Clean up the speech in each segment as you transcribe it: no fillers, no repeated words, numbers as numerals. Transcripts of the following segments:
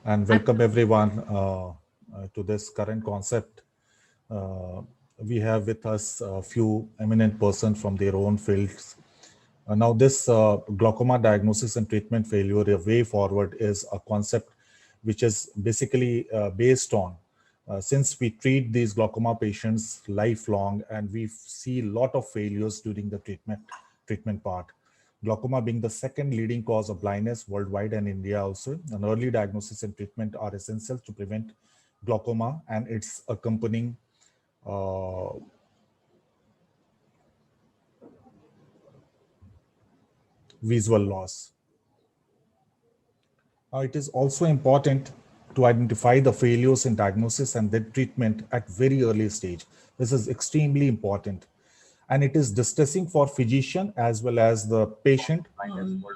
and welcome everyone to this current concept. Uh, we have with us a few eminent persons from their own fields. Now, this glaucoma diagnosis and treatment failure, a way forward, is a concept which is basically based on since we treat these glaucoma patients lifelong and we see a lot of failures during the treatment part. Glaucoma being the second leading cause of blindness worldwide and India also, an early diagnosis and treatment are essential to prevent glaucoma and its accompanying visual loss. Now, it is also important to identify the failures in diagnosis and then treatment at very early stage. This is extremely important. And it is distressing for physician as well as the patient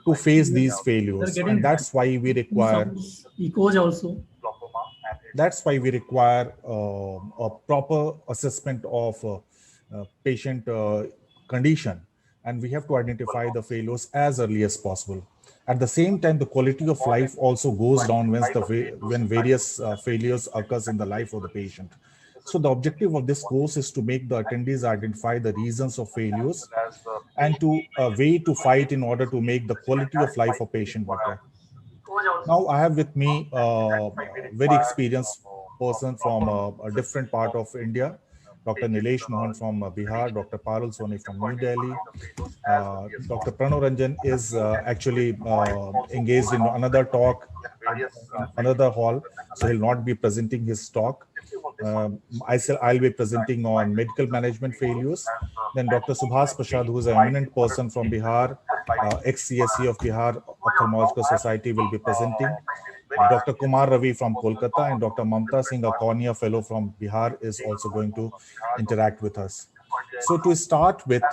to face these failures. And that's why we require a proper assessment of patient condition, and we have to identify the failures as early as possible. At the same time, the quality of life also goes down when various failures occurs in the life of the patient. So the objective of this course is to make the attendees identify the reasons of failures and to a way to fight in order to make the quality of life of patient better. Now I have with me a very experienced person from a different part of India, Dr. Nilesh Mohan from Bihar, Dr. Parul Soni from New Delhi. Dr. Pranav Ranjan is actually engaged in another talk in another hall, so he'll not be presenting his talk. I'll be presenting on medical management failures. Then Dr. Subhas Prasad, who is an eminent person from Bihar, ex-CSE of Bihar Ophthalmological Society, will be presenting. Dr. Kumar Ravi from Kolkata and Dr. Mamta Singh, a cornea fellow from Bihar, is also going to interact with us. So to start with,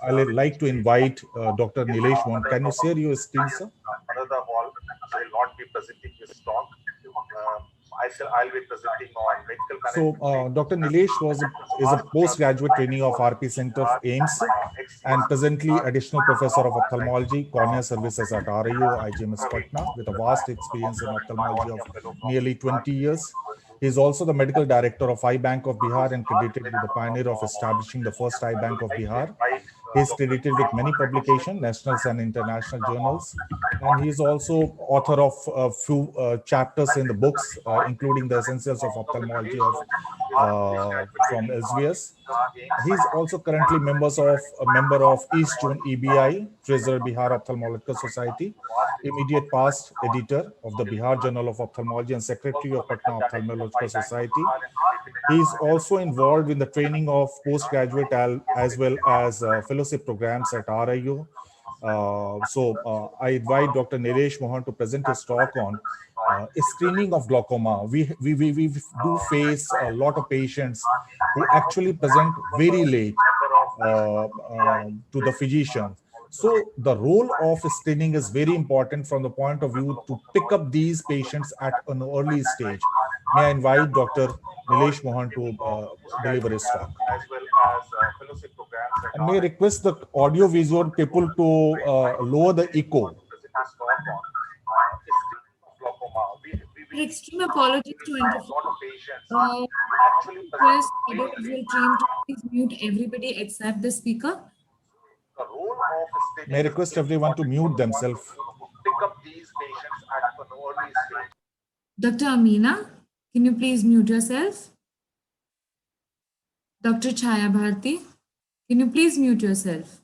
I'd like to invite Dr. Nilesh Mohan. Can you share your screen, sir? Another hall, so he'll not be presenting his talk. I'll be presenting on medical management. So, Dr. Nilesh is a postgraduate trainee of RP Center of AIMS and presently additional professor of ophthalmology, cornea services at RIU, IGMS Patna, with a vast experience in ophthalmology of nearly 20 years. He is also the medical director of Eye Bank of Bihar and credited with the pioneer of establishing the first Eye Bank of Bihar. He is credited with many publications, national and international journals, and he is also author of a few chapters in the books, including the Essentials of Ophthalmology from SVS. He is also currently a member of East Zone EBI, Treasurer Bihar Ophthalmological Society, immediate past editor of the Bihar Journal of Ophthalmology and secretary of Patna Ophthalmological Society. He is also involved in the training of postgraduate as well as fellowship programs at RIU. I invite Dr. Nilesh Mohan to present his talk on screening of glaucoma. We do face a lot of patients who actually present very late to the physician. So the role of screening is very important from the point of view to pick up these patients at an early stage. May I invite Dr. Nilesh Mohan to deliver his talk. And may I request the audio-visual people to lower the echo. Extreme apologies to interrupt. Request audio-visual team to please mute everybody except the speaker. May I request everyone to mute themselves. Dr. Amina, can you please mute yourself? Dr. Chaya Bharti, can you please mute yourself?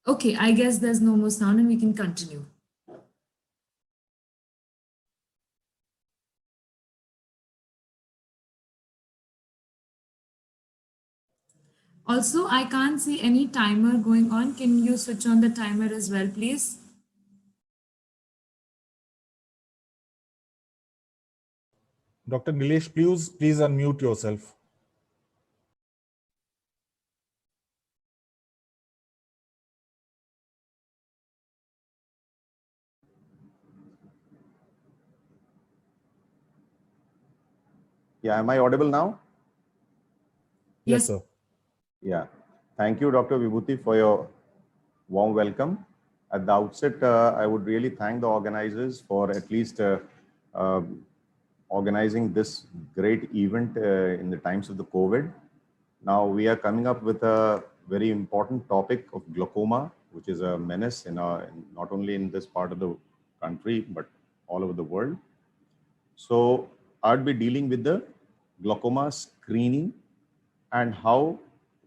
Okay, I guess there's no more sound and we can continue. Also, I can't see any timer going on. Can you switch on the timer as well, please? Dr. Nilesh, please unmute yourself. Yeah, am I audible now? Yes, sir. Yeah. Thank you, Dr. Vibhuti, for your warm welcome. At the outset, I would really thank the organizers for at least organizing this great event in the times of the COVID. Now we are coming up with a very important topic of glaucoma, which is a menace not only in this part of the country, but all over the world. So I'd be dealing with the glaucoma screening and how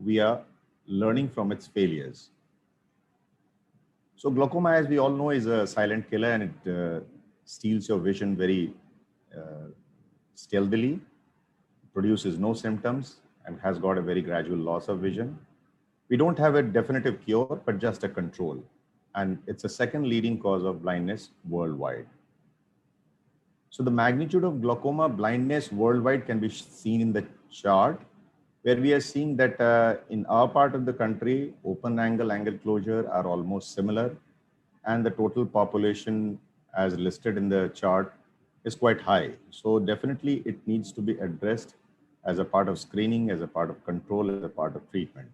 we are learning from its failures. So glaucoma, as we all know, is a silent killer, and it steals your vision very stealthily, produces no symptoms, and has got a very gradual loss of vision. We don't have a definitive cure, but just a control. And it's the second leading cause of blindness worldwide. So the magnitude of glaucoma blindness worldwide can be seen in the chart, where we are seeing that in our part of the country, open angle, angle closure are almost similar. And the total population as listed in the chart is quite high. So definitely it needs to be addressed as a part of screening, as a part of control, as a part of treatment.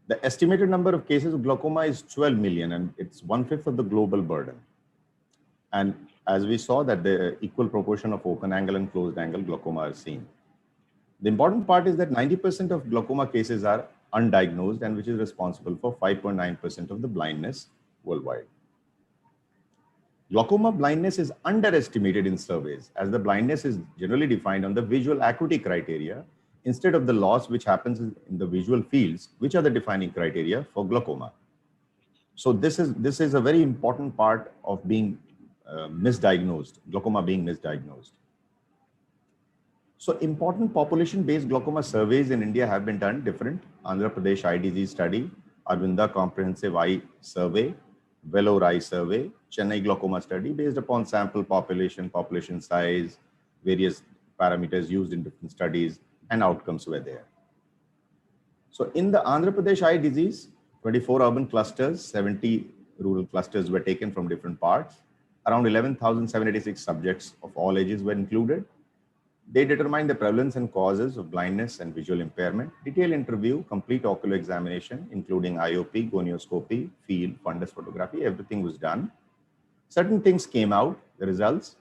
The estimated number of cases of glaucoma is 12 million, and it's 1/5 of the global burden. And as we saw that the equal proportion of open angle and closed angle glaucoma are seen. The important part is that 90% of glaucoma cases are undiagnosed, and which is responsible for 5.9% of the blindness worldwide. Glaucoma blindness is underestimated in surveys, as the blindness is generally defined on the visual acuity criteria instead of the loss which happens in the visual fields, which are the defining criteria for glaucoma. So this is a very important part of being misdiagnosed, glaucoma being misdiagnosed. So important population-based glaucoma surveys in India have been done different. Andhra Pradesh Eye Disease Study, Arvinda Comprehensive Eye Survey, Vellore Eye Survey, Chennai Glaucoma Study, based upon sample population, population size, various parameters used in different studies, and outcomes were there. So in the Andhra Pradesh Eye Disease, 24 urban clusters, 70 rural clusters were taken from different parts. Around 11,786 subjects of all ages were included. They determined the prevalence and causes of blindness and visual impairment, detailed interview, complete ocular examination, including IOP, gonioscopy, field, fundus photography, everything was done. Certain things came out, the results.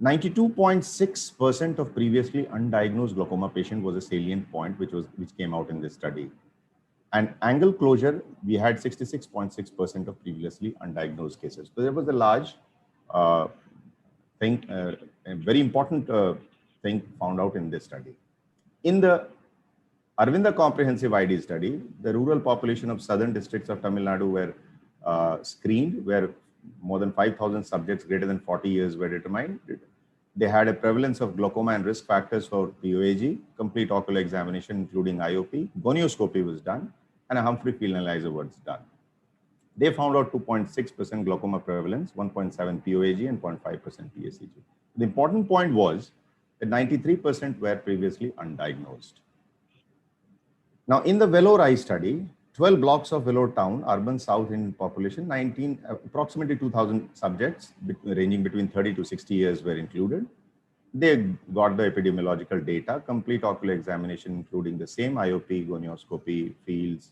92.6% of previously undiagnosed glaucoma patient was a salient point, which came out in this study. And angle closure, we had 66.6% of previously undiagnosed cases. So there was a large thing, a very important thing found out in this study. In the Arvinda Comprehensive ID study, the rural population of southern districts of Tamil Nadu were screened, where more than 5,000 subjects greater than 40 years were determined. They had a prevalence of glaucoma and risk factors for POAG, complete ocular examination, including IOP, gonioscopy was done, and a Humphrey field analyzer was done. They found out 2.6% glaucoma prevalence, 1.7 POAG, and 0.5% PSEG. The important point was that 93% were previously undiagnosed. Now, in the Vellore Eye study, 12 blocks of Vellore town, urban south in population, approximately 2,000 subjects ranging between 30 to 60 years were included. They got the epidemiological data, complete ocular examination, including the same IOP, gonioscopy, fields.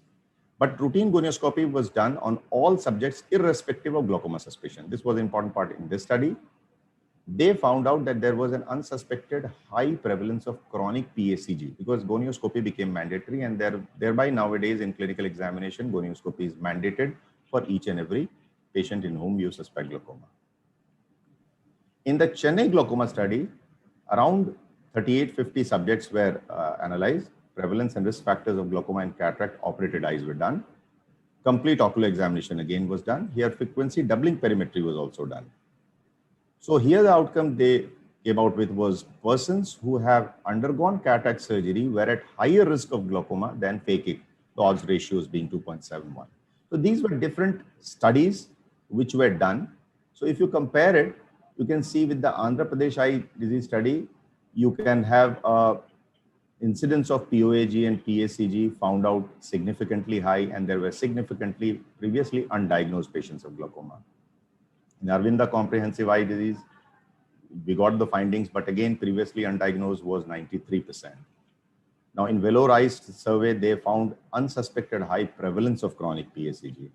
But routine gonioscopy was done on all subjects irrespective of glaucoma suspicion. This was an important part in this study. They found out that there was an unsuspected high prevalence of chronic PSEG because gonioscopy became mandatory, and thereby nowadays in clinical examination, gonioscopy is mandated for each and every patient in whom you suspect glaucoma. In the Chennai glaucoma study, around 3850 subjects were analyzed. Prevalence and risk factors of glaucoma and cataract operated eyes were done. Complete ocular examination again was done. Here frequency doubling perimetry was also done. So here the outcome they came out with was persons who have undergone cataract surgery were at higher risk of glaucoma than phakic, the odds ratios being 2.71. So these were different studies which were done. So if you compare it, you can see with the Andhra Pradesh Eye Disease Study, you can have incidence of POAG and PSEG found out significantly high, and there were significantly previously undiagnosed patients of glaucoma. In Arvinda Comprehensive Eye Disease, we got the findings, but again, previously undiagnosed was 93%. Now, in valorized survey, they found unsuspected high prevalence of chronic PSEG.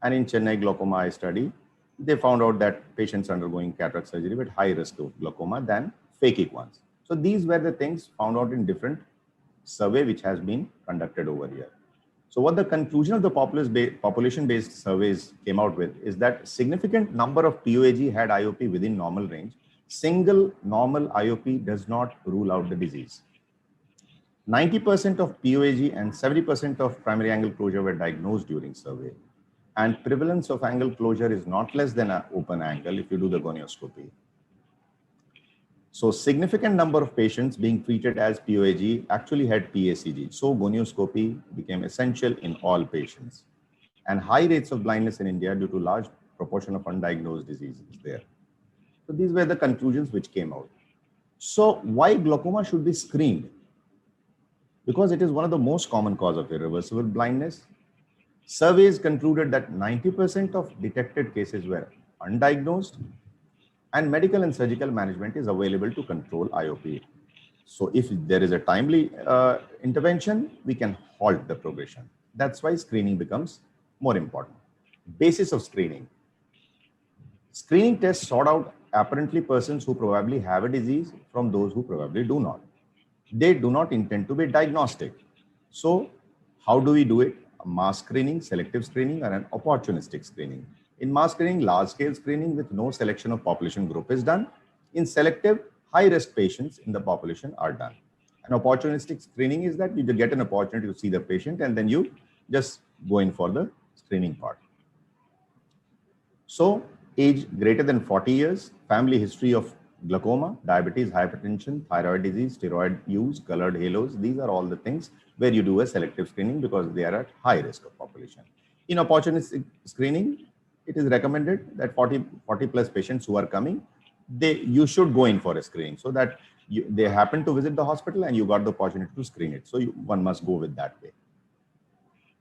And in Chennai glaucoma eye study, they found out that patients undergoing cataract surgery with high risk of glaucoma than phakic ones. So these were the things found out in different survey which has been conducted over here. So what the conclusion of the population-based surveys came out with is that significant number of POAG had IOP within normal range. Single normal IOP does not rule out the disease. 90% of POAG and 70% of primary angle closure were diagnosed during survey. And prevalence of angle closure is not less than an open angle if you do the gonioscopy. So significant number of patients being treated as POAG actually had PSEG. So gonioscopy became essential in all patients. And high rates of blindness in India due to large proportion of undiagnosed diseases there. So these were the conclusions which came out. So why glaucoma should be screened? Because it is one of the most common cause of irreversible blindness. Surveys concluded that 90% of detected cases were undiagnosed, and medical and surgical management is available to control IOP. So if there is a timely intervention, we can halt the progression. That's why screening becomes more important. Basis of screening. Screening tests sort out apparently persons who probably have a disease from those who probably do not. They do not intend to be diagnostic. So how do we do it? A mass screening, selective screening, or an opportunistic screening. In mass screening, large-scale screening with no selection of population group is done. In selective, high-risk patients in the population are done. An opportunistic screening is that you get an opportunity to see the patient and then you just go in for the screening part. So, age greater than 40 years, family history of glaucoma, diabetes, hypertension, thyroid disease, steroid use, colored halos. These are all the things where you do a selective screening because they are at high risk of population. In opportunistic screening, it is recommended that 40 plus patients who are coming, you should go in for a screening so that they happen to visit the hospital and you got the opportunity to screen it. So one must go with that way.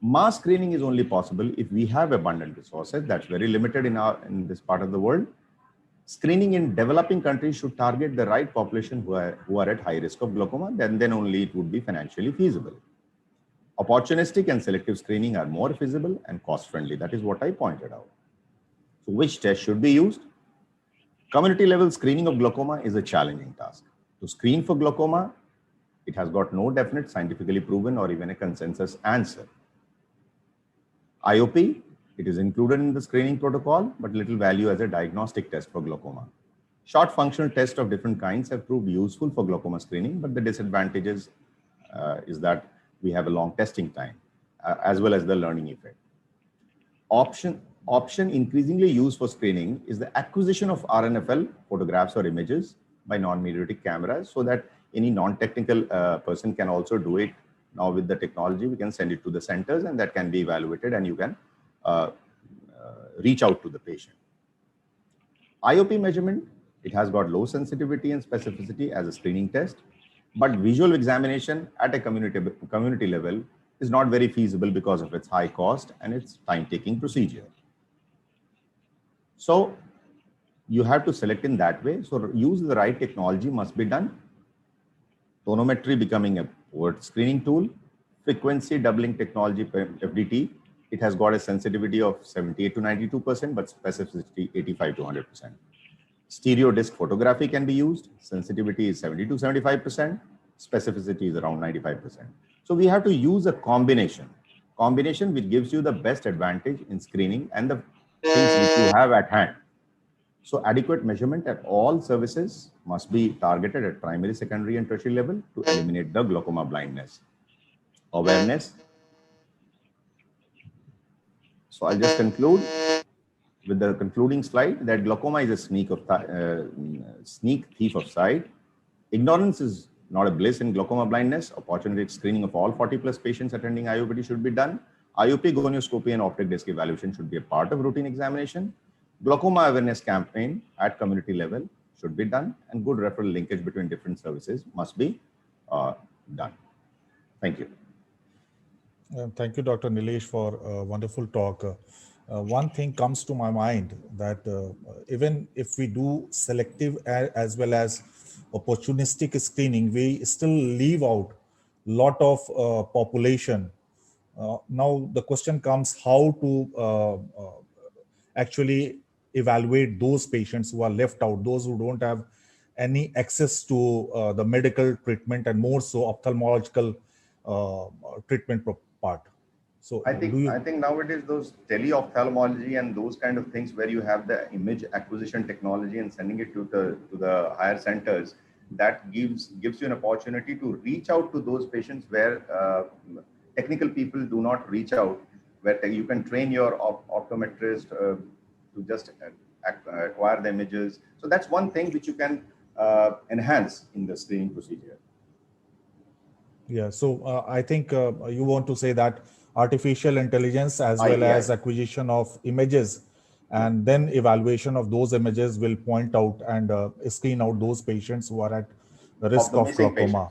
Mass screening is only possible if we have abundant resources. That's very limited in this part of the world. Screening in developing countries should target the right population who are at high risk of glaucoma, then only it would be financially feasible. Opportunistic and selective screening are more feasible and cost friendly. That is what I pointed out. So which test should be used? Community level screening of glaucoma is a challenging task. To screen for glaucoma, it has got no definite scientifically proven or even a consensus answer. IOP, it is included in the screening protocol, but little value as a diagnostic test for glaucoma. Short functional tests of different kinds have proved useful for glaucoma screening, but the disadvantages is that we have a long testing time, as well as the learning effect. Option increasingly used for screening is the acquisition of RNFL photographs or images by non-mydriatic cameras so that any non-technical person can also do it. Now with the technology, we can send it to the centers and that can be evaluated and you can reach out to the patient. IOP measurement, it has got low sensitivity and specificity as a screening test, but visual examination at a community level is not very feasible because of its high cost and its time-taking procedure. So you have to select in that way. So use the right technology must be done. Tonometry becoming a word screening tool. Frequency doubling technology, FDT, it has got a sensitivity of 78 to 92%, but specificity 85 to 100%. Stereo disc photography can be used. Sensitivity is 70 to 75%. Specificity is around 95%. So we have to use a combination which gives you the best advantage in screening and the things which you have at hand. So adequate measurement at all services must be targeted at primary, secondary, and tertiary level to eliminate the glaucoma blindness. Awareness. So I'll just conclude with the concluding slide that glaucoma is a sneak thief of sight. Ignorance is not a bliss in glaucoma blindness. Opportunistic screening of all 40 plus patients attending IOPD should be done. IOP, gonioscopy, and optic disc evaluation should be a part of routine examination. Glaucoma awareness campaign at community level should be done, and good referral linkage between different services must be done. Thank you. Thank you, Dr. Nilesh, for a wonderful talk. One thing comes to my mind that even if we do selective as well as opportunistic screening, we still leave out lot of population. Now the question comes how to actually evaluate those patients who are left out, those who don't have any access to the medical treatment and more so ophthalmological treatment part. So I do think you? I think nowadays those teleophthalmology and those kind of things where you have the image acquisition technology and sending it to the higher centers, that gives you an opportunity to reach out to those patients where technical people do not reach out, where you can train your optometrist to just acquire the images. So that's one thing which you can enhance in the screening procedure. Yeah, so I think you want to say that artificial intelligence as well as acquisition of images and then evaluation of those images will point out and screen out those patients who are at the risk of glaucoma,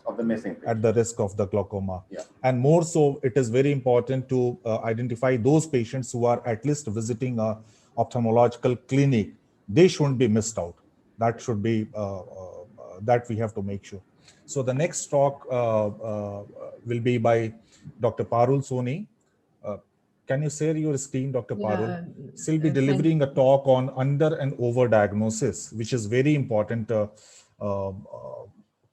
at the risk of the glaucoma. Yeah. And more so, it is very important to identify those patients who are at least visiting a ophthalmological clinic. They shouldn't be missed out. That should be, that we have to make sure. So the next talk will be by Dr. Parul Soni. Can you share your screen, Dr. Parul? She'll be delivering a talk on under and over diagnosis, which is very important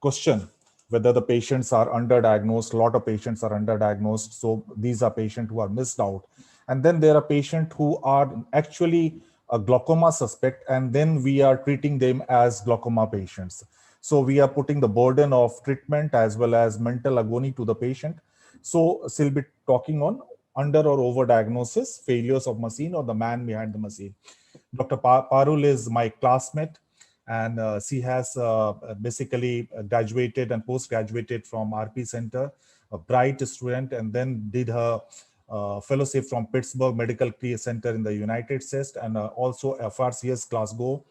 question, whether the patients are underdiagnosed. A lot of patients are underdiagnosed. So these are patients who are missed out. And then there are patients who are actually a glaucoma suspect, and then we are treating them as glaucoma patients. So we are putting the burden of treatment as well as mental agony to the patient. So she'll be talking on under or over diagnosis, failures of machine, or the man behind the machine. Dr. Parul is my classmate, and she has basically graduated and post-graduated from RP Center, a bright student, and then did her fellowship from Pittsburgh Medical Care Center in the United States, and also FRCS Glasgow.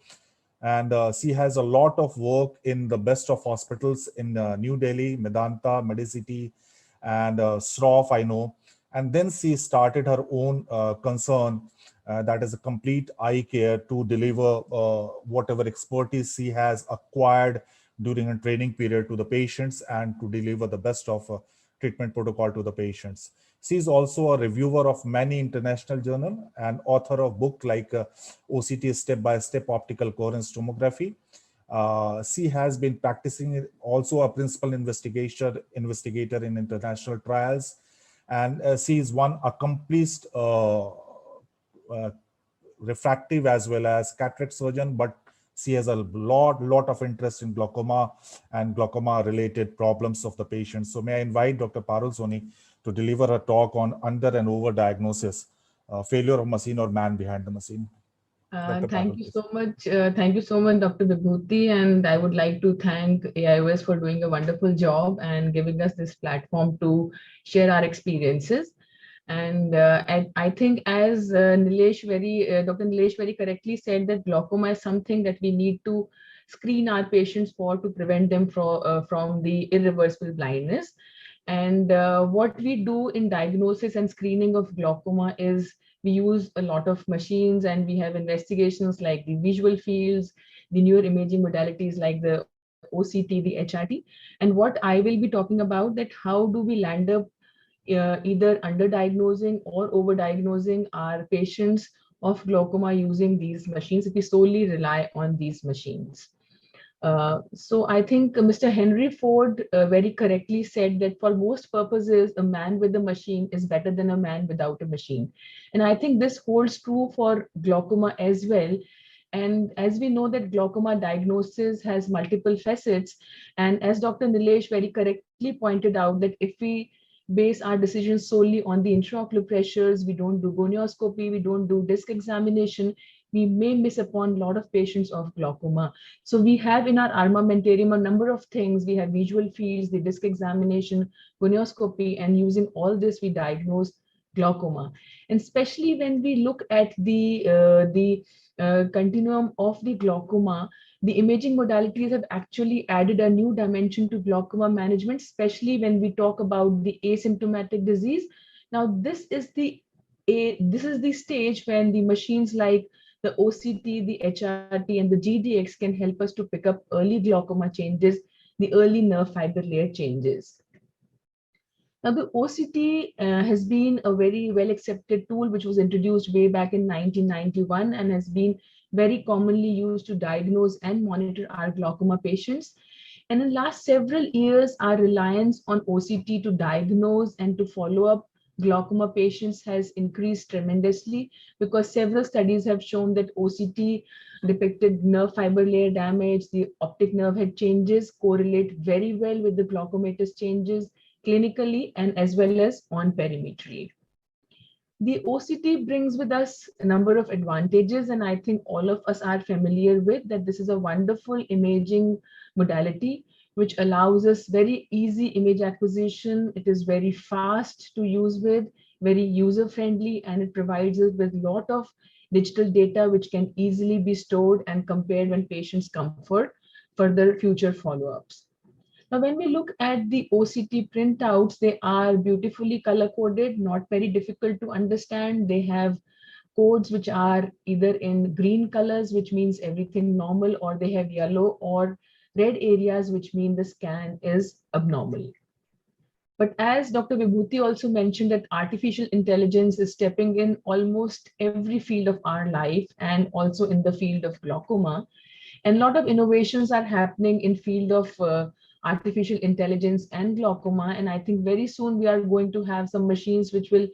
And she has a lot of work in the best of hospitals in New Delhi, Medanta, Medicity, and Shroff, I know. And then she started her own concern, that is a complete eye care, to deliver whatever expertise she has acquired during a training period to the patients and to deliver the best of treatment protocol to the patients. She is also a reviewer of many international journals and author of book like OCT Step-by-Step Optical Coherence Tomography. She has been practicing also a principal investigator in international trials, and she is one accomplished refractive as well as cataract surgeon, but she has a lot of interest in glaucoma and glaucoma related problems of the patients. So may I invite Dr. Parul Soni to deliver a talk on under and over diagnosis, failure of machine or man behind the machine. Thank you so much. Thank you so much, Dr. Vibhuti. And I would like to thank AIOS for doing a wonderful job and giving us this platform to share our experiences. And I think as Dr. Nilesh very correctly said, that glaucoma is something that we need to screen our patients for to prevent them from the irreversible blindness. And what we do in diagnosis and screening of glaucoma is we use a lot of machines, and we have investigations like the visual fields, the newer imaging modalities like the OCT, the HRT. And what I will be talking about, that how do we land up either underdiagnosing or overdiagnosing our patients of glaucoma using these machines if we solely rely on these machines. So I think Mr. Henry Ford very correctly said that for most purposes, a man with a machine is better than a man without a machine. And I think this holds true for glaucoma as well. And as we know that glaucoma diagnosis has multiple facets, and as Dr. Nilesh very correctly pointed out, that if we base our decisions solely on the intraocular pressures, we don't do gonioscopy, we don't do disc examination, we may miss upon a lot of patients of glaucoma. So we have in our armamentarium a number of things. We have visual fields, the disc examination, gonioscopy, and using all this, we diagnose glaucoma. And especially when we look at the continuum of the glaucoma, the imaging modalities have actually added a new dimension to glaucoma management, especially when we talk about the asymptomatic disease. Now, this is the stage when the machines like the OCT, the HRT, and the GDX can help us to pick up early glaucoma changes, the early nerve fiber layer changes. Now, the OCT has been a very well accepted tool, which was introduced way back in 1991 and has been very commonly used to diagnose and monitor our glaucoma patients. And in the last several years, our reliance on OCT to diagnose and to follow up glaucoma patients has increased tremendously, because several studies have shown that OCT depicted nerve fiber layer damage, the optic nerve head changes correlate very well with the glaucomatous changes clinically and as well as on perimetry. The OCT brings with us a number of advantages, and I think all of us are familiar with that. This is a wonderful imaging modality which allows us very easy image acquisition. It is very fast to use with, very user friendly, and it provides us with a lot of digital data which can easily be stored and compared when patients come for further future follow-ups. Now, when we look at the OCT printouts, they are beautifully color-coded, not very difficult to understand. They have codes which are either in green colors, which means everything normal, or they have yellow or red areas, which mean the scan is abnormal. But as Dr. Vibhuti also mentioned, that artificial intelligence is stepping in almost every field of our life and also in the field of glaucoma. And a lot of innovations are happening in field of artificial intelligence and glaucoma. And I think very soon we are going to have some machines which will,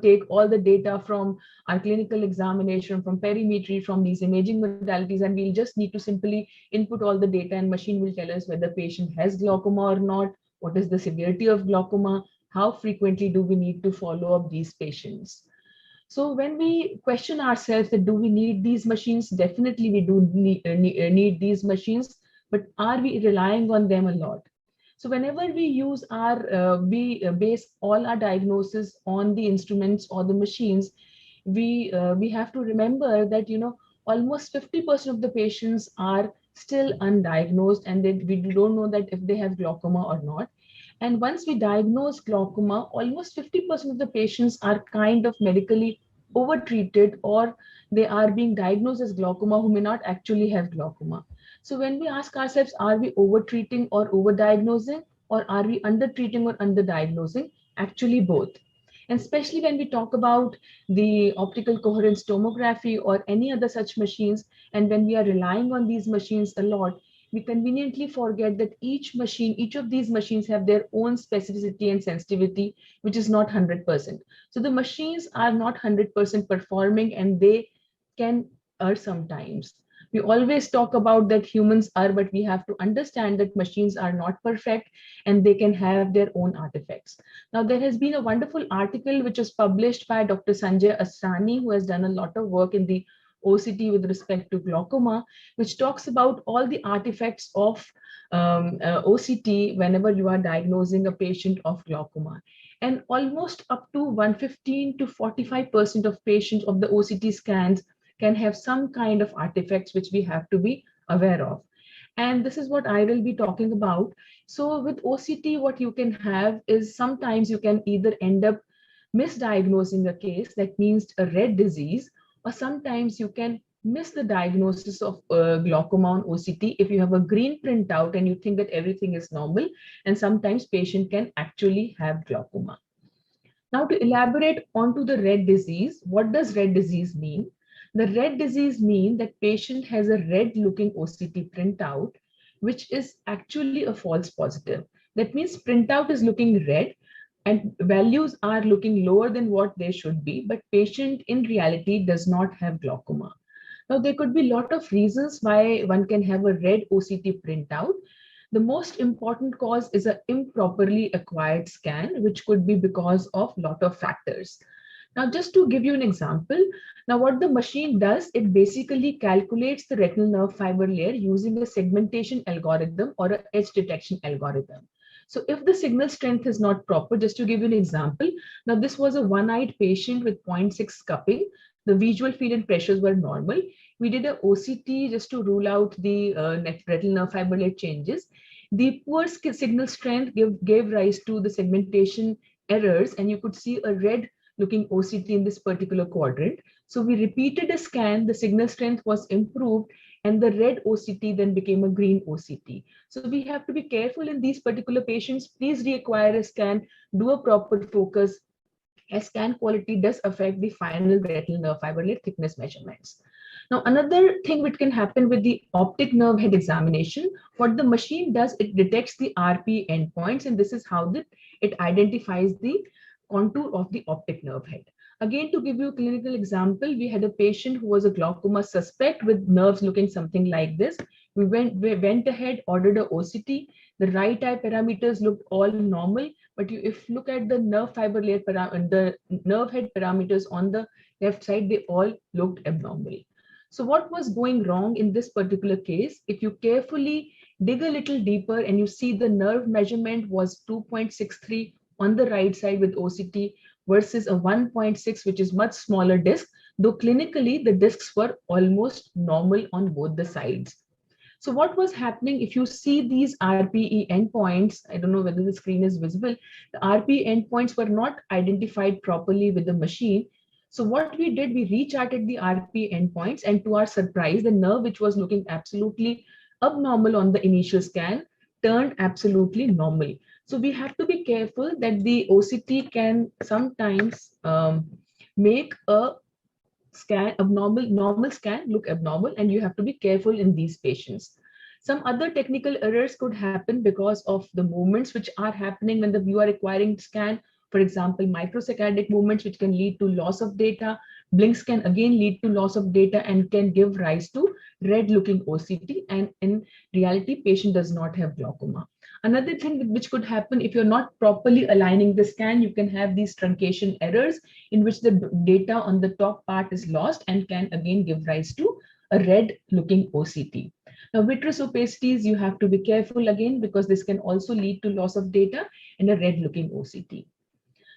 take all the data from our clinical examination, from perimetry, from these imaging modalities, and we'll just need to simply input all the data and machine will tell us whether the patient has glaucoma or not, what is the severity of glaucoma, how frequently do we need to follow up these patients. So when we question ourselves that do we need these machines, definitely we do need these machines, but are we relying on them a lot? So whenever we use we base all our diagnosis on the instruments or the machines, we have to remember that, almost 50% of the patients are still undiagnosed, and we don't know that if they have glaucoma or not. And once we diagnose glaucoma, almost 50% of the patients are kind of medically overtreated, or they are being diagnosed as glaucoma who may not actually have glaucoma. So when we ask ourselves, are we overtreating or overdiagnosing, or are we undertreating or underdiagnosing? Actually, both. And especially when we talk about the optical coherence tomography or any other such machines, and when we are relying on these machines a lot, we conveniently forget that each of these machines have their own specificity and sensitivity, which is not 100%. So the machines are not 100% performing, and they can err sometimes. We always talk about that humans are, but we have to understand that machines are not perfect and they can have their own artifacts. Now, there has been a wonderful article which was published by Dr. Sanjay Asrani, who has done a lot of work in the OCT with respect to glaucoma, which talks about all the artifacts of OCT whenever you are diagnosing a patient of glaucoma. And almost up to 115 to 45% of patients of the OCT scans can have some kind of artifacts which we have to be aware of. And this is what I will be talking about. So with OCT, what you can have is sometimes you can either end up misdiagnosing a case, that means a red disease, or sometimes you can miss the diagnosis of glaucoma on OCT if you have a green printout and you think that everything is normal, and sometimes patient can actually have glaucoma. Now, to elaborate onto the red disease, what does red disease mean? The red disease means that patient has a red looking OCT printout, which is actually a false positive. That means printout is looking red and values are looking lower than what they should be, but patient in reality does not have glaucoma. Now, there could be a lot of reasons why one can have a red OCT printout. The most important cause is an improperly acquired scan, which could be because of a lot of factors. Now, just to give you an example, now what the machine does, it basically calculates the retinal nerve fiber layer using a segmentation algorithm or an edge detection algorithm. So if the signal strength is not proper, just to give you an example, now this was a one-eyed patient with 0.6 cupping. The visual field and pressures were normal. We did an OCT just to rule out the retinal nerve fiber layer changes. The poor signal strength gave rise to the segmentation errors, and you could see a red looking OCT in this particular quadrant. So we repeated a scan, the signal strength was improved, and the red OCT then became a green OCT. So we have to be careful in these particular patients. Please reacquire a scan, do a proper focus, as scan quality does affect the final retinal nerve fiber layer thickness measurements. Now, another thing which can happen with the optic nerve head examination, what the machine does, it detects the RP endpoints, and this is how it identifies the contour of the optic nerve head. Again, to give you a clinical example, we had a patient who was a glaucoma suspect with nerves looking something like this. We went ahead, ordered a OCT. The right eye parameters looked all normal, but if you look at the nerve fiber layer the nerve head parameters on the left side, they all looked abnormal. So what was going wrong in this particular case? If you carefully dig a little deeper and you see the nerve measurement was 2.63 on the right side with OCT versus a 1.6, which is much smaller disc, though clinically the discs were almost normal on both the sides. So what was happening, if you see these RPE endpoints, I don't know whether the screen is visible, the RPE endpoints were not identified properly with the machine. So what we did, we recharted the RPE endpoints, and to our surprise, the nerve which was looking absolutely abnormal on the initial scan turned absolutely normal. So we have to be careful that the OCT can sometimes make a scan normal scan look abnormal, and you have to be careful in these patients. Some other technical errors could happen because of the movements which are happening when you are acquiring scan. For example, microsaccadic movements which can lead to loss of data. Blinks can again lead to loss of data and can give rise to red looking OCT, and in reality patient does not have glaucoma. Another thing which could happen, if you're not properly aligning the scan, you can have these truncation errors in which the data on the top part is lost and can again give rise to a red looking OCT. Now, vitreous opacities, you have to be careful again because this can also lead to loss of data and a red looking OCT.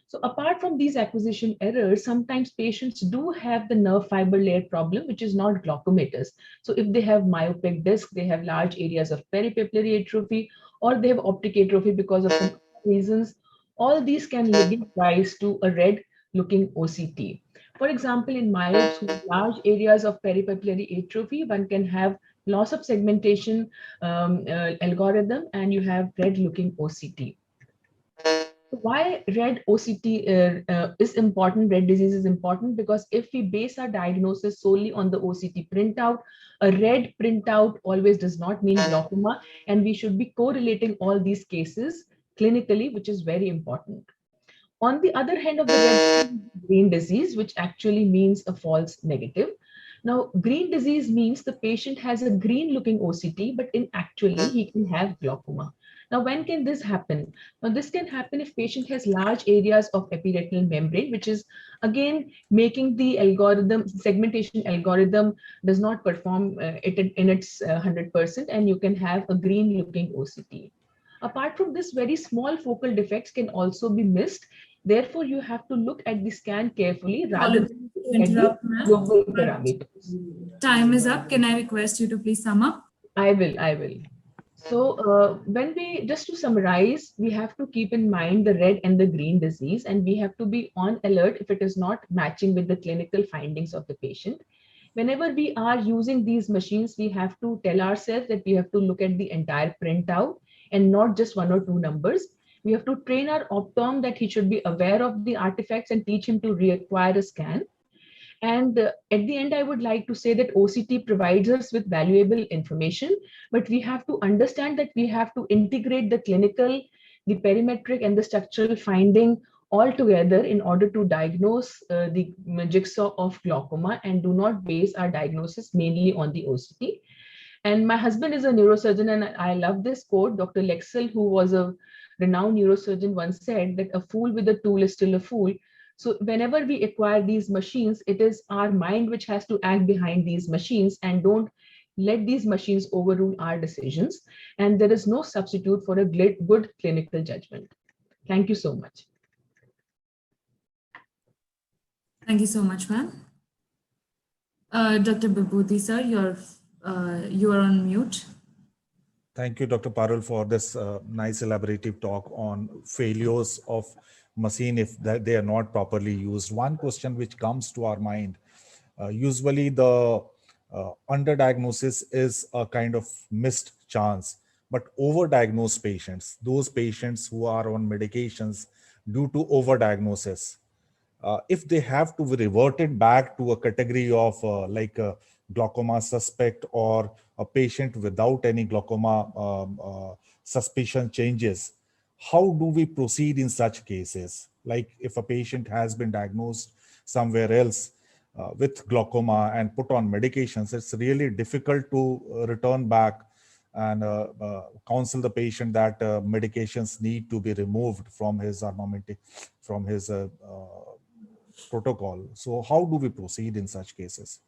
So apart from these acquisition errors, sometimes patients do have the nerve fiber layer problem, which is not glaucomatous. So if they have myopic disc, they have large areas of peripapillary atrophy, or they have optic atrophy because of some reasons, all these can give rise to a red looking OCT. For example, in myopes with large areas of peripapillary atrophy, one can have loss of segmentation algorithm, and you have red looking OCT. Why red OCT is important, red disease is important, because if we base our diagnosis solely on the OCT printout, a red printout always does not mean glaucoma, and we should be correlating all these cases clinically, which is very important. On the other hand of the red, green disease, which actually means a false negative. Now, green disease means the patient has a green looking OCT, but in actually he can have glaucoma. Now, when can this happen? Now, this can happen if patient has large areas of epiretinal membrane, which is again making the algorithm, segmentation algorithm does not perform it in its 100%, and you can have a green looking OCT. Apart from this, very small focal defects can also be missed. Therefore, you have to look at the scan carefully rather than interrupt, global parameters. Time is up. Can I request you to please sum up? I will. So when we, just to summarize, we have to keep in mind the red and the green disease, and we have to be on alert if it is not matching with the clinical findings of the patient. Whenever we are using these machines, we have to tell ourselves that we have to look at the entire printout and not just one or two numbers. We have to train our optom that he should be aware of the artifacts and teach him to reacquire a scan. And at the end, I would like to say that OCT provides us with valuable information, but we have to understand that we have to integrate the clinical, the perimetric, and the structural finding all together in order to diagnose the jigsaw of glaucoma, and do not base our diagnosis mainly on the OCT. And my husband is a neurosurgeon, and I love this quote. Dr. Lexel, who was a renowned neurosurgeon, once said that a fool with a tool is still a fool. So whenever we acquire these machines, it is our mind which has to act behind these machines, and don't let these machines overrule our decisions. And there is no substitute for a good clinical judgment. Thank you so much. Thank you so much, ma'am. Dr. Vibhuti, sir, you are on mute. Thank you, Dr. Parul, for this nice elaborative talk on failures of machine if they are not properly used. One question which comes to our mind, usually the underdiagnosis is a kind of missed chance, but overdiagnosed patients, those patients who are on medications due to overdiagnosis, if they have to be reverted back to a category of like a glaucoma suspect or a patient without any glaucoma suspicion changes, how do we proceed in such cases? Like if a patient has been diagnosed somewhere else with glaucoma and put on medications, it's really difficult to return back and counsel the patient that medications need to be removed from his armament, from his protocol. So how do we proceed in such cases?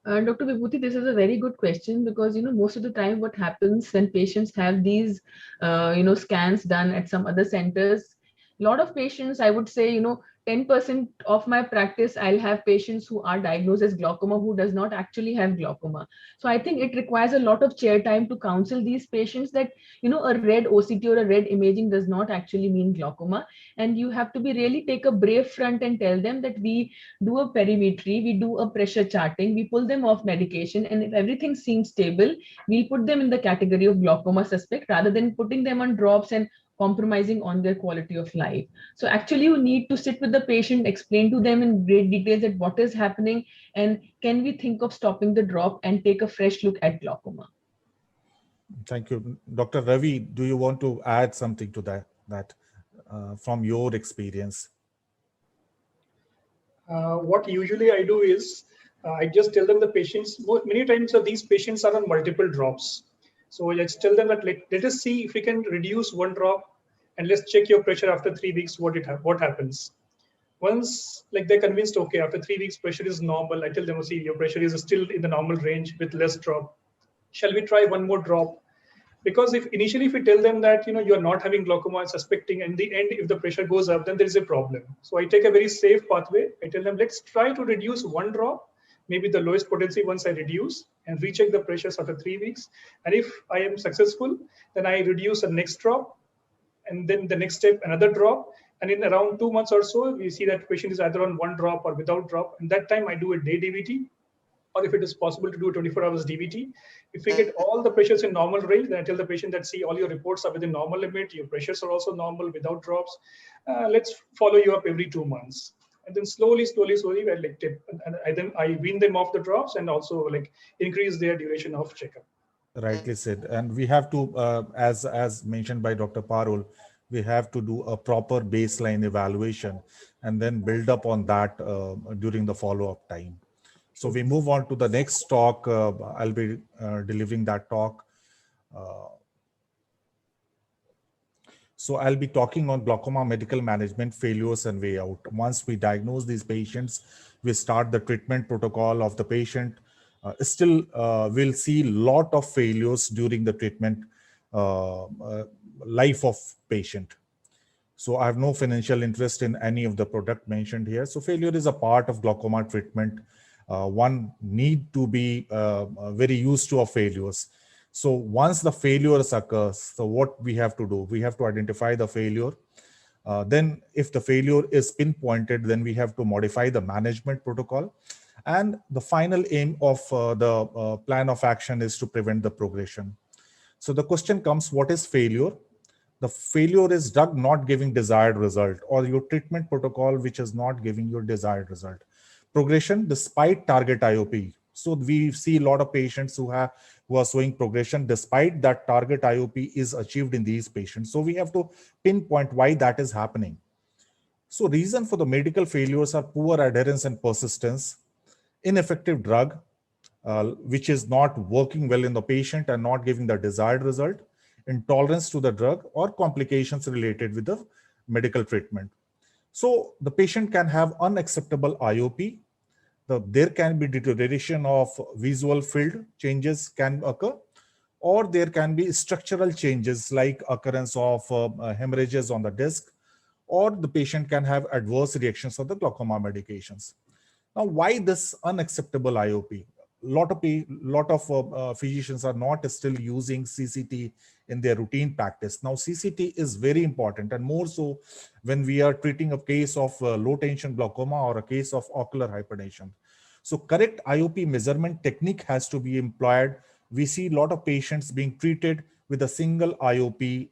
Dr. Vibhuti, this is a very good question because most of the time what happens when patients have these scans done at some other centers, a lot of patients, I would say 10% of my practice, I'll have patients who are diagnosed as glaucoma who does not actually have glaucoma. So I think it requires a lot of chair time to counsel these patients that a red OCT or a red imaging does not actually mean glaucoma, and you have to be really take a brave front and tell them that we do a perimetry, we do a pressure charting, we pull them off medication, and if everything seems stable, we'll put them in the category of glaucoma suspect rather than putting them on drops and compromising on their quality of life. So actually you need to sit with the patient, explain to them in great details that what is happening and can we think of stopping the drop and take a fresh look at glaucoma. Thank you. Dr. Ravi, do you want to add something to that from your experience? What usually I do is I just tell them the patients, many times these patients are on multiple drops. So let's tell them that let us see if we can reduce one drop and let's check your pressure after 3 weeks, what happens. Once they're convinced, okay, after 3 weeks pressure is normal, I tell them, see, your pressure is still in the normal range with less drop. Shall we try one more drop? Because if initially if we tell them that you are not having glaucoma and suspecting, in the end if the pressure goes up, then there is a problem. So I take a very safe pathway. I tell them, let's try to reduce one drop, maybe the lowest potency once I reduce, and recheck the pressures after 3 weeks. And if I am successful, then I reduce the next drop, and then the next step another drop. And in around 2 months or so, we see that patient is either on one drop or without drop. And that time I do a day DVT, or if it is possible to do a 24 hours DVT. If we get all the pressures in normal range, then I tell the patient that, see, all your reports are within normal limit, your pressures are also normal without drops. Let's follow you up every 2 months. And then slowly, I wean them off the drops and also increase their duration of checkup. Rightly said. And we have to, as mentioned by Dr. Parul, we have to do a proper baseline evaluation and then build up on that during the follow-up time. So we move on to the next talk. I'll be delivering that talk. So I'll be talking on glaucoma medical management failures and way out. Once we diagnose these patients, we start the treatment protocol of the patient. Still, we'll see a lot of failures during the treatment life of patient. So I have no financial interest in any of the product mentioned here. So failure is a part of glaucoma treatment. One need to be very used to failures. So once the failures occurs, so what we have to do, we have to identify the failure. Then if the failure is pinpointed, then we have to modify the management protocol. And the final aim of the plan of action is to prevent the progression. So the question comes, what is failure? The failure is drug not giving desired result, or your treatment protocol which is not giving your desired result. Progression despite target IOP. So we see a lot of patients who are showing progression despite that target IOP is achieved in these patients. So we have to pinpoint why that is happening. So reason for the medical failures are poor adherence and persistence, ineffective drug, which is not working well in the patient and not giving the desired result, intolerance to the drug, or complications related with the medical treatment. So the patient can have unacceptable IOP. There can be deterioration of visual field changes can occur, or there can be structural changes like occurrence of hemorrhages on the disc, or the patient can have adverse reactions of the glaucoma medications. Now, why this unacceptable IOP? Lot of physicians are not still using CCT in their routine practice. Now, CCT is very important, and more so when we are treating a case of low tension glaucoma or a case of ocular hypertension. So correct IOP measurement technique has to be employed. We see a lot of patients being treated with a single IOP.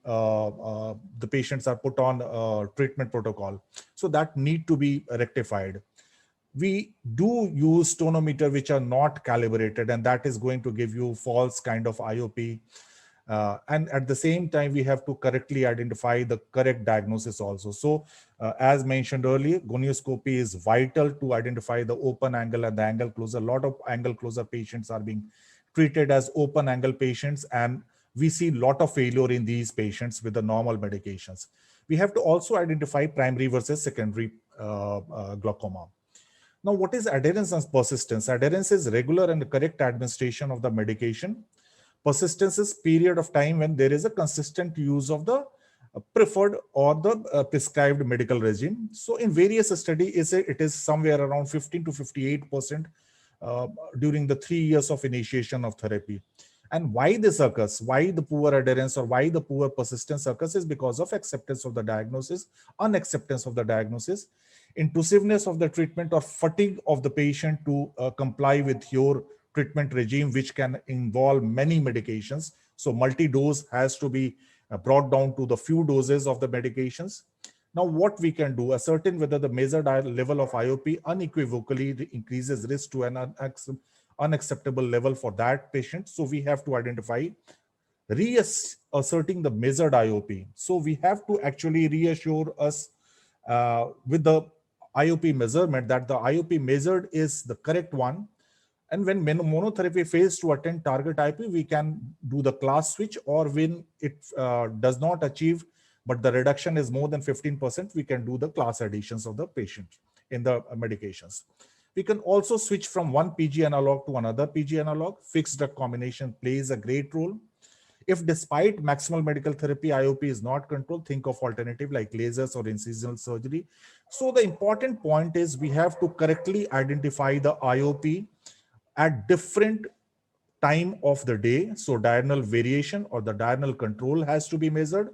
The patients are put on treatment protocol. So that need to be rectified. We do use tonometer which are not calibrated, and that is going to give you false kind of IOP. And at the same time, we have to correctly identify the correct diagnosis also. So as mentioned earlier, gonioscopy is vital to identify the open angle and the angle closer. A lot of angle closer patients are being treated as open angle patients, and we see a lot of failure in these patients with the normal medications. We have to also identify primary versus secondary glaucoma. Now, what is adherence and persistence? Adherence is regular and correct administration of the medication. Persistence is period of time when there is a consistent use of the preferred or the prescribed medical regime. So in various studies, it is somewhere around 15 to 58% during the 3 years of initiation of therapy. And why this occurs, why the poor adherence or why the poor persistence occurs is because of acceptance of the diagnosis, unacceptance of the diagnosis, intrusiveness of the treatment, or fatigue of the patient to comply with your treatment regime, which can involve many medications. So multi-dose has to be brought down to the few doses of the medications. Now, what we can do, ascertain whether the measured level of IOP unequivocally increases risk to an unacceptable level for that patient. So we have to identify reasserting the measured IOP. So we have to actually reassure us with the IOP measurement that the IOP measured is the correct one. And when monotherapy fails to attain target IOP, we can do the class switch, or when it does not achieve, but the reduction is more than 15%, we can do the class additions of the patient in the medications. We can also switch from one PG analog to another PG analog. Fixed drug combination plays a great role. If despite maximal medical therapy, IOP is not controlled, think of alternative like lasers or incisional surgery. So the important point is we have to correctly identify the IOP at different time of the day. So diurnal variation or the diurnal control has to be measured.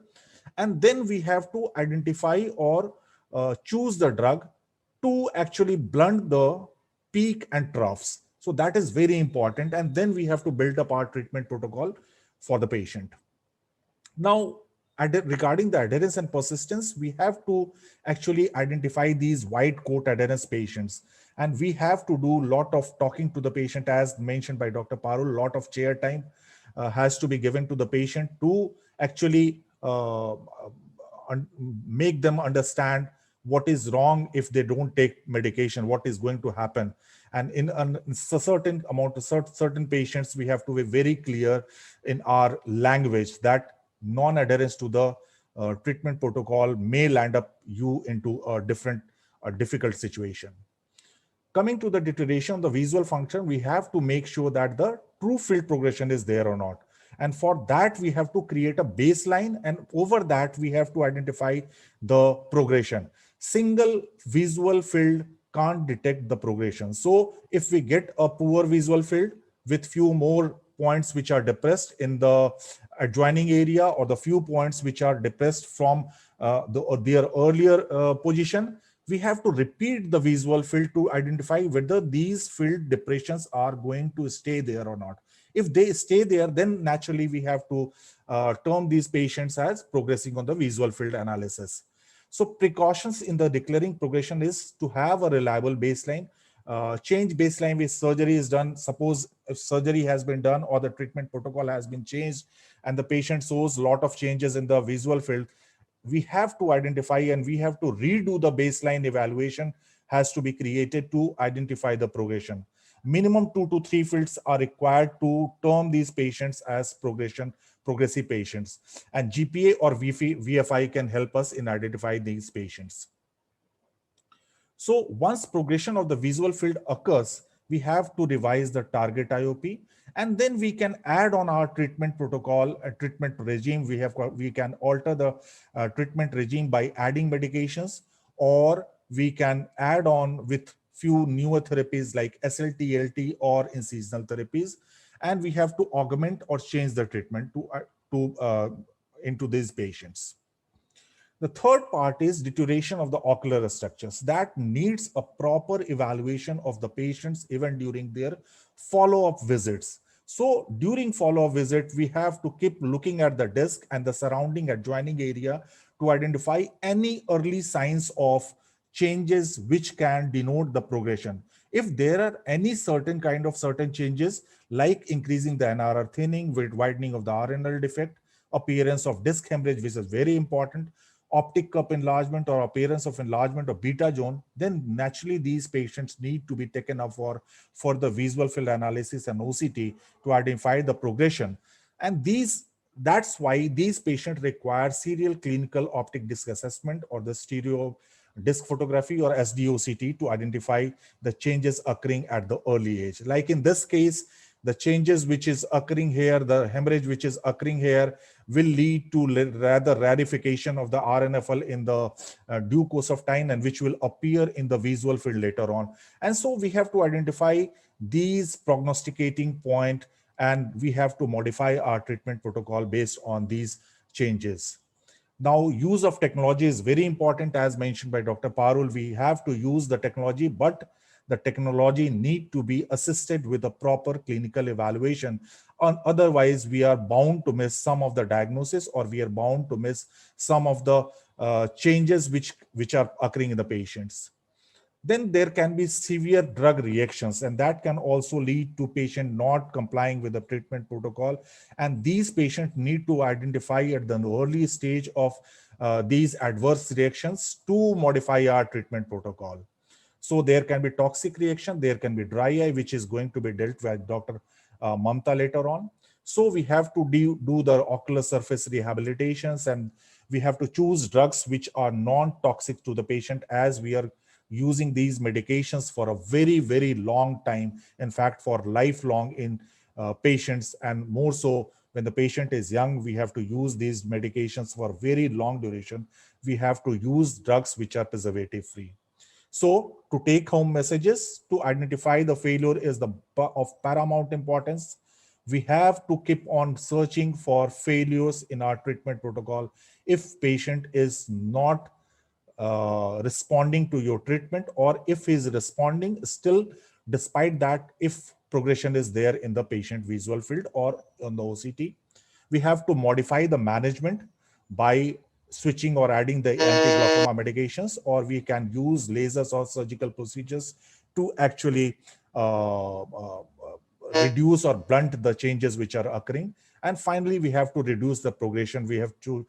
And then we have to identify or choose the drug to actually blunt the peak and troughs. So that is very important. And then we have to build up our treatment protocol for the patient. Now, regarding the adherence and persistence, we have to actually identify these white coat adherence patients. And we have to do a lot of talking to the patient, as mentioned by Dr. Parul. A lot of chair time has to be given to the patient to actually make them understand what is wrong if they don't take medication, what is going to happen. And in a certain amount of certain patients, we have to be very clear in our language that non-adherence to the treatment protocol may land up you into a difficult situation. Coming to the deterioration of the visual function, we have to make sure that the true field progression is there or not. And for that, we have to create a baseline, and over that, we have to identify the progression. Single visual field can't detect the progression. So if we get a poor visual field with few more points which are depressed in the adjoining area, or the few points which are depressed from their earlier position, we have to repeat the visual field to identify whether these field depressions are going to stay there or not. If they stay there, then naturally we have to term these patients as progressing on the visual field analysis. So precautions in the declaring progression is to have a reliable baseline. Change baseline with surgery is done. Suppose if surgery has been done or the treatment protocol has been changed and the patient shows a lot of changes in the visual field, we have to identify and we have to redo the baseline evaluation has to be created to identify the progression. Minimum 2 to 3 fields are required to term these patients as progressive patients. And GPA or VFI can help us in identifying these patients. So once progression of the visual field occurs, we have to revise the target IOP, and then we can add on our treatment protocol, a treatment regime. We can alter the treatment regime by adding medications, or we can add on with few newer therapies like SLT, LT, or incisional therapies, and we have to augment or change the treatment into these patients. The third part is deterioration of the ocular structures that needs a proper evaluation of the patients even during their follow-up visits. So during follow-up visit, we have to keep looking at the disc and the surrounding adjoining area to identify any early signs of changes which can denote the progression. If there are any certain changes like increasing the NRR thinning, with widening of the RNL defect, appearance of disc hemorrhage, which is very important, optic cup enlargement or appearance of enlargement of beta zone, then naturally these patients need to be taken up for the visual field analysis and OCT to identify the progression. And that's why these patients require serial clinical optic disc assessment or the stereo disc photography or SDOCT to identify the changes occurring at the early age. Like in this case, the changes which is occurring here, the hemorrhage which is occurring here will lead to rather rarification of the RNFL in the due course of time, and which will appear in the visual field later on. And so we have to identify these prognosticating point, and we have to modify our treatment protocol based on these changes. Now, use of technology is very important, as mentioned by Dr. Parul. We have to use the technology, but the technology need to be assisted with a proper clinical evaluation. Otherwise, we are bound to miss some of the diagnosis, or we are bound to miss some of the changes which are occurring in the patients. Then there can be severe drug reactions, and that can also lead to patient not complying with the treatment protocol. And these patients need to identify at the early stage of these adverse reactions to modify our treatment protocol. So there can be toxic reaction, there can be dry eye, which is going to be dealt with Dr. Mamta later on. So we have to do the ocular surface rehabilitations, and we have to choose drugs which are non-toxic to the patient, as we are using these medications for a very, very long time. In fact, for lifelong in patients, and more so when the patient is young, we have to use these medications for very long duration. We have to use drugs which are preservative free. So to take home messages, to identify the failure is of paramount importance. We have to keep on searching for failures in our treatment protocol. If patient is not responding to your treatment, or if he's responding still, despite that, if progression is there in the patient visual field or on the OCT, we have to modify the management by switching or adding the anti-glaucoma medications, or we can use lasers or surgical procedures to actually reduce or blunt the changes which are occurring. And finally, we have to reduce the progression. We have to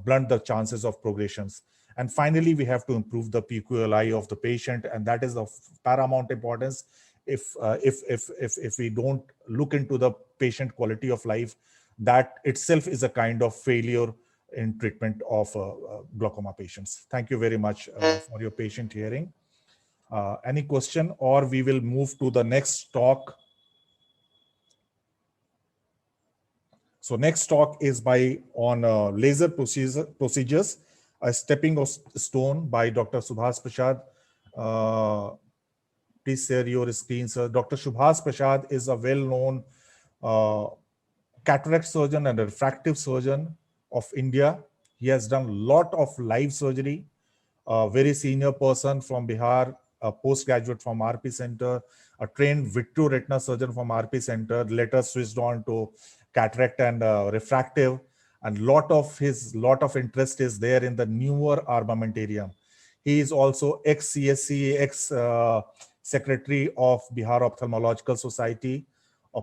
blunt the chances of progressions. And finally, we have to improve the PQLI of the patient, and that is of paramount importance. If we don't look into the patient quality of life, that itself is a kind of failure in treatment of glaucoma patients. Thank you very much for your patient hearing. Any question, or we will move to the next talk. So next talk is on laser procedures, a stepping stone by Dr. Subhas Prasad. Please share your screen, sir. Dr. Subhas Prasad is a well-known cataract surgeon and a refractive surgeon of India. He has done a lot of live surgery, a very senior person from Bihar, a postgraduate from RP Center, a trained vitreoretina surgeon from RP Center, later switched on to cataract and refractive, and lot of interest is there in the newer armamentarium. He is also ex-CSC, ex-secretary of Bihar Ophthalmological Society, a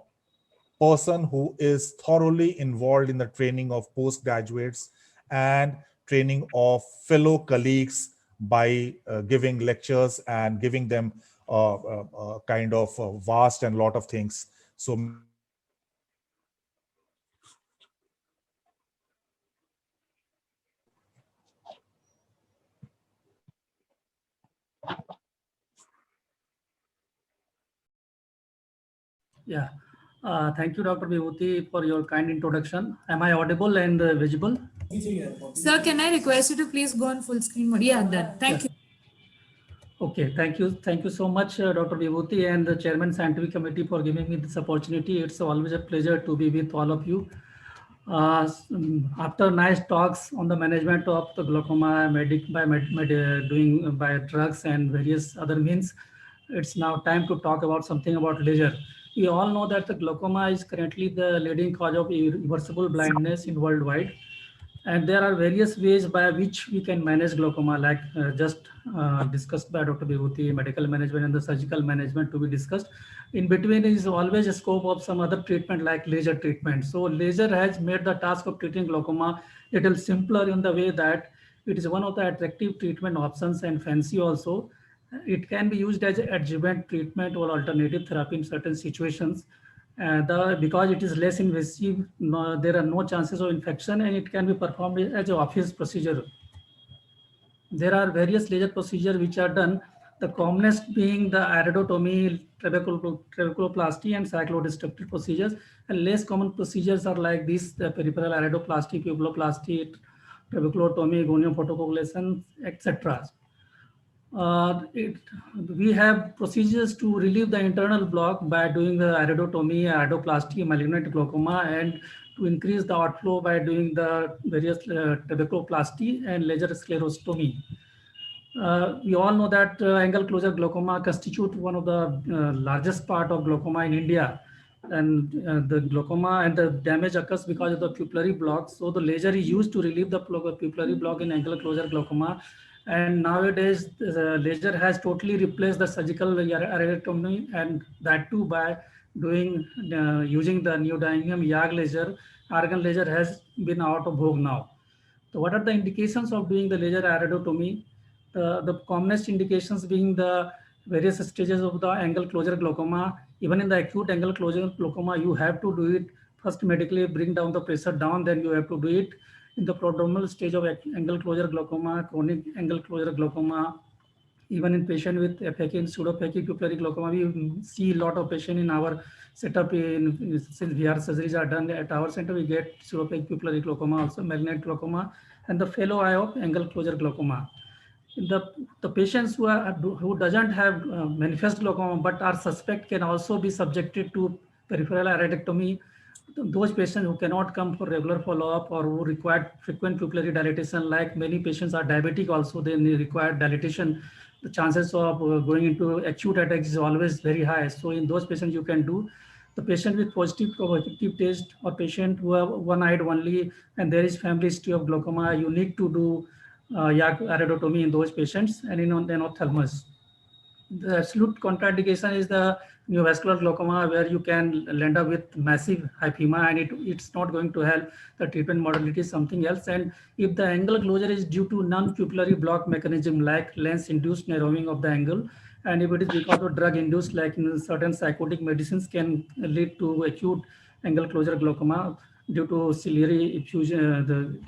person who is thoroughly involved in the training of postgraduates and training of fellow colleagues by giving lectures and giving them kind of vast and lot of things. So yeah. Thank you, Dr. Vibhuti, for your kind introduction. Am I audible and visible? Sir, can I request you to please go on full screen mode? Yeah, done. Thank you. Okay, thank you. Thank you so much, Dr. Vibhuti and the Chairman Scientific Committee for giving me this opportunity. It's always a pleasure to be with all of you. After nice talks on the management of the glaucoma, doing by drugs and various other means, it's now time to talk about something about laser. We all know that the glaucoma is currently the leading cause of irreversible blindness in worldwide. And there are various ways by which we can manage glaucoma, like just discussed by Dr. Vibhuti, medical management and the surgical management to be discussed. In between is always a scope of some other treatment like laser treatment. So laser has made the task of treating glaucoma little simpler in the way that it is one of the attractive treatment options and fancy also. It can be used as an adjuvant treatment or alternative therapy in certain situations. Because it is less invasive, there are no chances of infection, and it can be performed as an office procedure. There are various laser procedures which are done, the commonest being the iridotomy, trabeculoplasty, and cyclodestructive procedures. And less common procedures are like this: the peripheral iridoplasty, pupilloplasty, trabeculotomy, gonium photocoagulation, etc. We have procedures to relieve the internal block by doing the iridotomy, iridoplasty, malignant glaucoma, and to increase the outflow by doing the various trabeculoplasty and laser sclerostomy. We all know that angle closure glaucoma constitute one of the largest part of glaucoma in India. And the glaucoma and the damage occurs because of the pupillary block. So the laser is used to relieve the pupillary block in angle closure glaucoma. And nowadays, the laser has totally replaced the surgical iridotomy, and that too by doing using the neodymium YAG laser. Argon laser has been out of vogue now. So what are the indications of doing the laser iridotomy? The commonest indications being the various stages of the angle closure glaucoma. Even in the acute angle closure glaucoma, you have to do it first medically, bring down the pressure down, then you have to do it. In the prodromal stage of angle closure glaucoma, chronic angle closure glaucoma, even in patient with aphakic and pseudophakic pupillary glaucoma, we see a lot of patient in our setup. Since VR surgeries are done at our center, we get pseudophakic pupillary glaucoma, also malignant glaucoma, and the fellow eye of angle closure glaucoma. The patients who doesn't have manifest glaucoma but are suspect can also be subjected to peripheral iridectomy. Those patients who cannot come for regular follow-up or who require frequent pupillary dilatation, like many patients are diabetic also, they require dilatation. The chances of going into acute attacks is always very high. So in those patients you can do. The patient with positive provocative test or patient who have one-eyed only and there is family history of glaucoma, you need to do YAG iridotomy in those patients and in ophthalmos. The absolute contraindication is the neovascular glaucoma, where you can end up with massive hyphema and it's not going to help. The treatment modality is something else. And if the angle closure is due to non-pupillary block mechanism like lens-induced narrowing of the angle, and if it is because of drug-induced, like in certain psychotic medicines, can lead to acute angle closure glaucoma due to ciliary effusion, the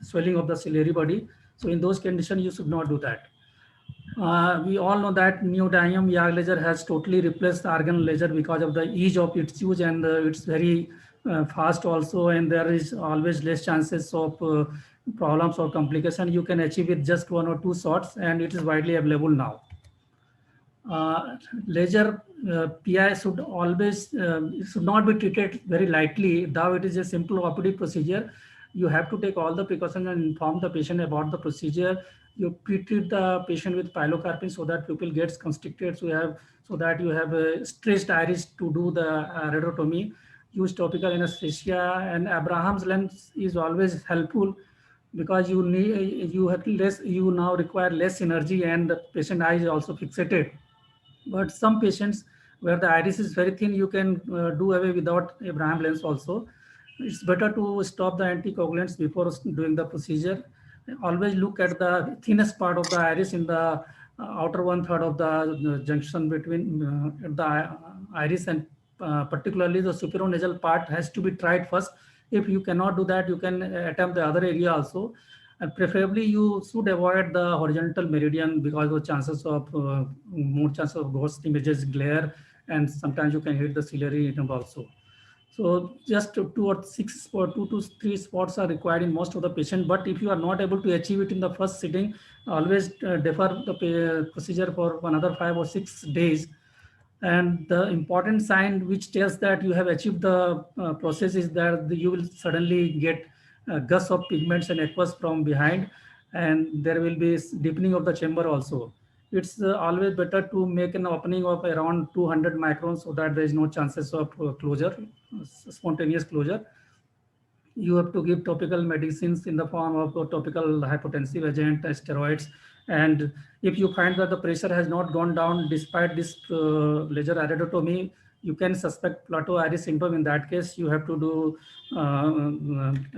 swelling of the ciliary body. So in those conditions, you should not do that. We all know that neodymium YAG laser has totally replaced the argon laser because of the ease of its use, and it's very fast also, and there is always less chances of problems or complication. You can achieve with just 1 or 2 shots, and it is widely available now. Laser PI should always should not be treated very lightly, though it is a simple operative procedure. You have to take all the precautions and inform the patient about the procedure. You pre-treat the patient with pilocarpine so that pupil gets constricted, so that you have a stressed iris to do the iridotomy. Use topical anesthesia, and Abraham's lens is always helpful because you now require less energy and the patient eye is also fixated. But some patients where the iris is very thin, you can do away without Abraham lens also. It's better to stop the anticoagulants before doing the procedure. Always look at the thinnest part of the iris in the outer 1/3 of the junction between the iris, and particularly the superonasal part has to be tried first. If you cannot do that, you can attempt the other area also. And preferably you should avoid the horizontal meridian because of chances of more chances of ghost images, glare, and sometimes you can hit the ciliary nerve also. So just 2 to 3 spots are required in most of the patient. But if you are not able to achieve it in the first sitting, always defer the procedure for another 5 or 6 days. And the important sign which tells that you have achieved the process is that you will suddenly get a gush of pigments and aqueous from behind, and there will be deepening of the chamber also. It's always better to make an opening of around 200 microns so that there is no chances of closure, spontaneous closure. You have to give topical medicines in the form of a topical hypotensive agent, steroids. And if you find that the pressure has not gone down despite this laser iridotomy, you can suspect plateau iris syndrome. In that case, you have to do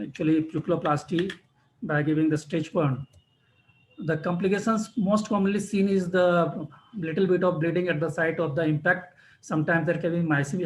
actually pupilloplasty by giving the stage 1. The complications most commonly seen is the little bit of bleeding at the site of the impact. Sometimes there can be massive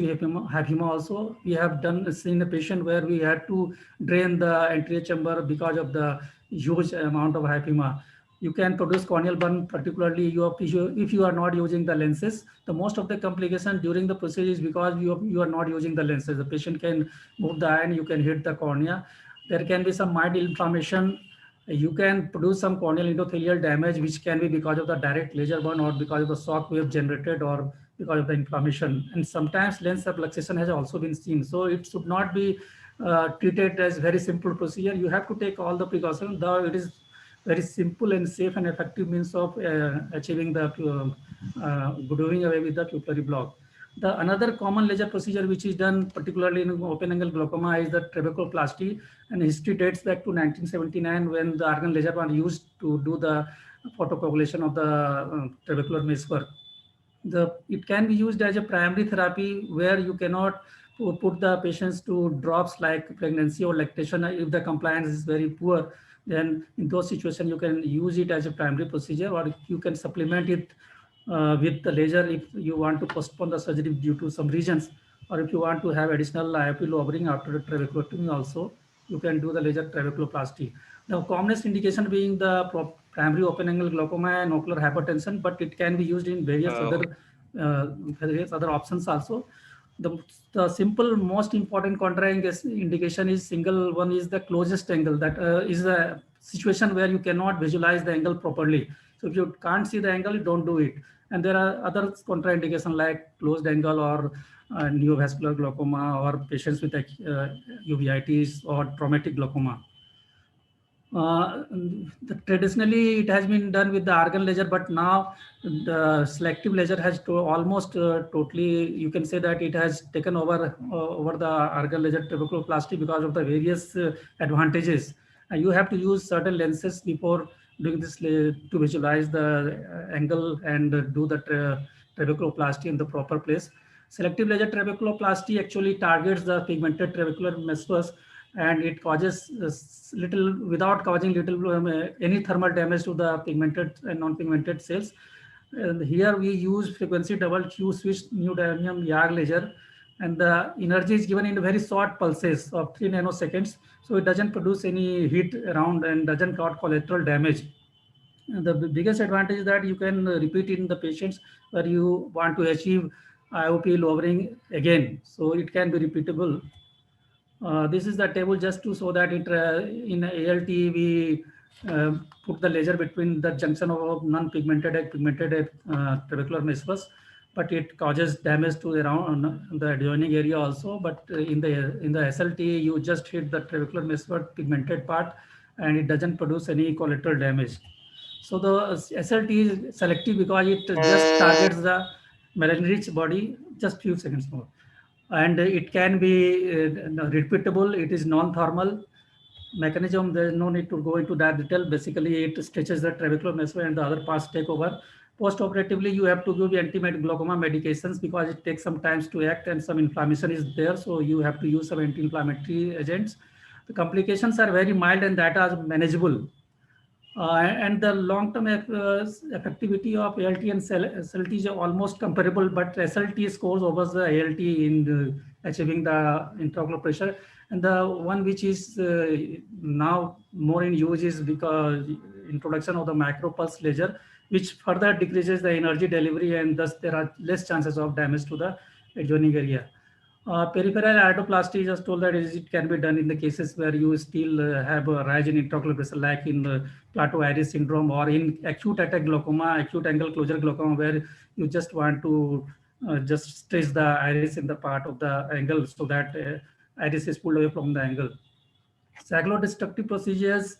hyphema also. We have seen a patient where we had to drain the anterior chamber because of the huge amount of hyphema. You can produce corneal burn, particularly if you are not using the lenses. The most of the complications during the procedure is because you are not using the lenses. The patient can move the eye and you can hit the cornea. There can be some mild inflammation. You can produce some corneal endothelial damage, which can be because of the direct laser burn or because of the shock wave generated or because of the inflammation. And sometimes lens subluxation has also been seen. So it should not be treated as very simple procedure. You have to take all the precautions, though it is very simple and safe and effective means of achieving the doing away with the pupillary block. Another common laser procedure which is done particularly in open angle glaucoma is the trabeculoplasty, and history dates back to 1979 when the argon laser was used to do the photocoagulation of the trabecular meshwork. It can be used as a primary therapy where you cannot put the patients to drops like pregnancy or lactation. If the compliance is very poor, then in those situations you can use it as a primary procedure, or you can supplement it with the laser if you want to postpone the surgery due to some reasons, or if you want to have additional IOP lowering after the trabeculotomy also, you can do the laser trabeculoplasty. The commonest indication being the primary open angle glaucoma and ocular hypertension, but it can be used in various other options also. The simple most important contraindication is single one is the closest angle. That is a situation where you cannot visualize the angle properly. So if you can't see the angle, you don't do it. And there are other contraindications like closed angle or neovascular glaucoma or patients with uveitis or traumatic glaucoma. Traditionally, it has been done with the argon laser, but now the selective laser has almost totally, you can say that it has taken over the argon laser trabeculoplasty because of the various advantages. You have to use certain lenses before doing this to visualize the angle and do the trabeculoplasty in the proper place. Selective laser trabeculoplasty actually targets the pigmented trabecular meshwork, and it causes without causing any thermal damage to the pigmented and non-pigmented cells. And here we use frequency double Q switched neodymium YAG laser, and the energy is given in very short pulses of 3 nanoseconds. So it doesn't produce any heat around and doesn't cause collateral damage. And the biggest advantage is that you can repeat in the patients where you want to achieve IOP lowering again. So it can be repeatable. This is the table just to show that in ALT we put the laser between the junction of non-pigmented and pigmented trabecular meshwork, but it causes damage to around the adjoining area also. But in the SLT, you just hit the trabecular meshwork pigmented part, and it doesn't produce any collateral damage. So the SLT is selective because it just targets the melanin-rich body. Just few seconds more. And it can be repeatable. It is non-thermal mechanism. There is no need to go into that detail. Basically, it stretches the trabecular meshwork and the other parts take over. Post-operatively, you have to give anti-glaucoma medications because it takes some time to act and some inflammation is there. So you have to use some anti-inflammatory agents. The complications are very mild and that are manageable. And the long-term effectivity of ALT and SLT is almost comparable, but SLT scores over the ALT in achieving the intraocular pressure. And the one which is now more in use is because introduction of the micropulse laser, which further decreases the energy delivery, and thus there are less chances of damage to the adjoining area. Peripheral iridoplasty, just told that it can be done in the cases where you still have a rise in intraocular pressure, like in the plateau iris syndrome or in acute attack glaucoma, acute angle closure glaucoma, where you just want to just stretch the iris in the part of the angle so that iris is pulled away from the angle. Cyclodestructive procedures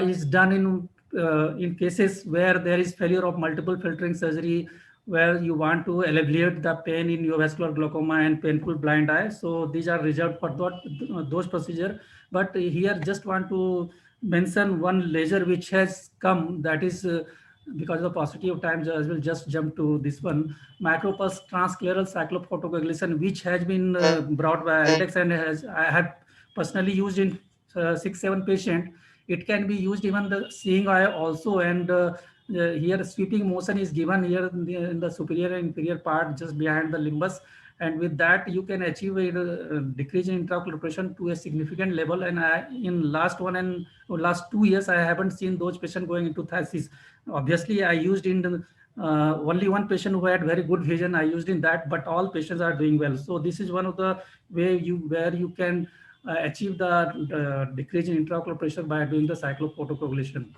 is done in cases where there is failure of multiple filtering surgery, where you want to alleviate the pain in neovascular glaucoma and painful blind eye. So these are reserved for those procedures. But here just want to mention one laser which has come, that is because of the paucity of time, I will just jump to this one, MicroPulse Transscleral Cyclophotocoagulation, which has been brought by Iridex and I have personally used in 6-7 patients. It can be used even the seeing eye also, and here sweeping motion is given here in the superior and inferior part just behind the limbus, and with that you can achieve a decrease in intraocular pressure to a significant level. And in last 2 years I haven't seen those patients going into phthisis. Obviously I used in the, only one patient who had very good vision, I used in that, but all patients are doing well. So this is one of the way where you can achieve the decrease in intraocular pressure by doing the cyclophotocoagulation.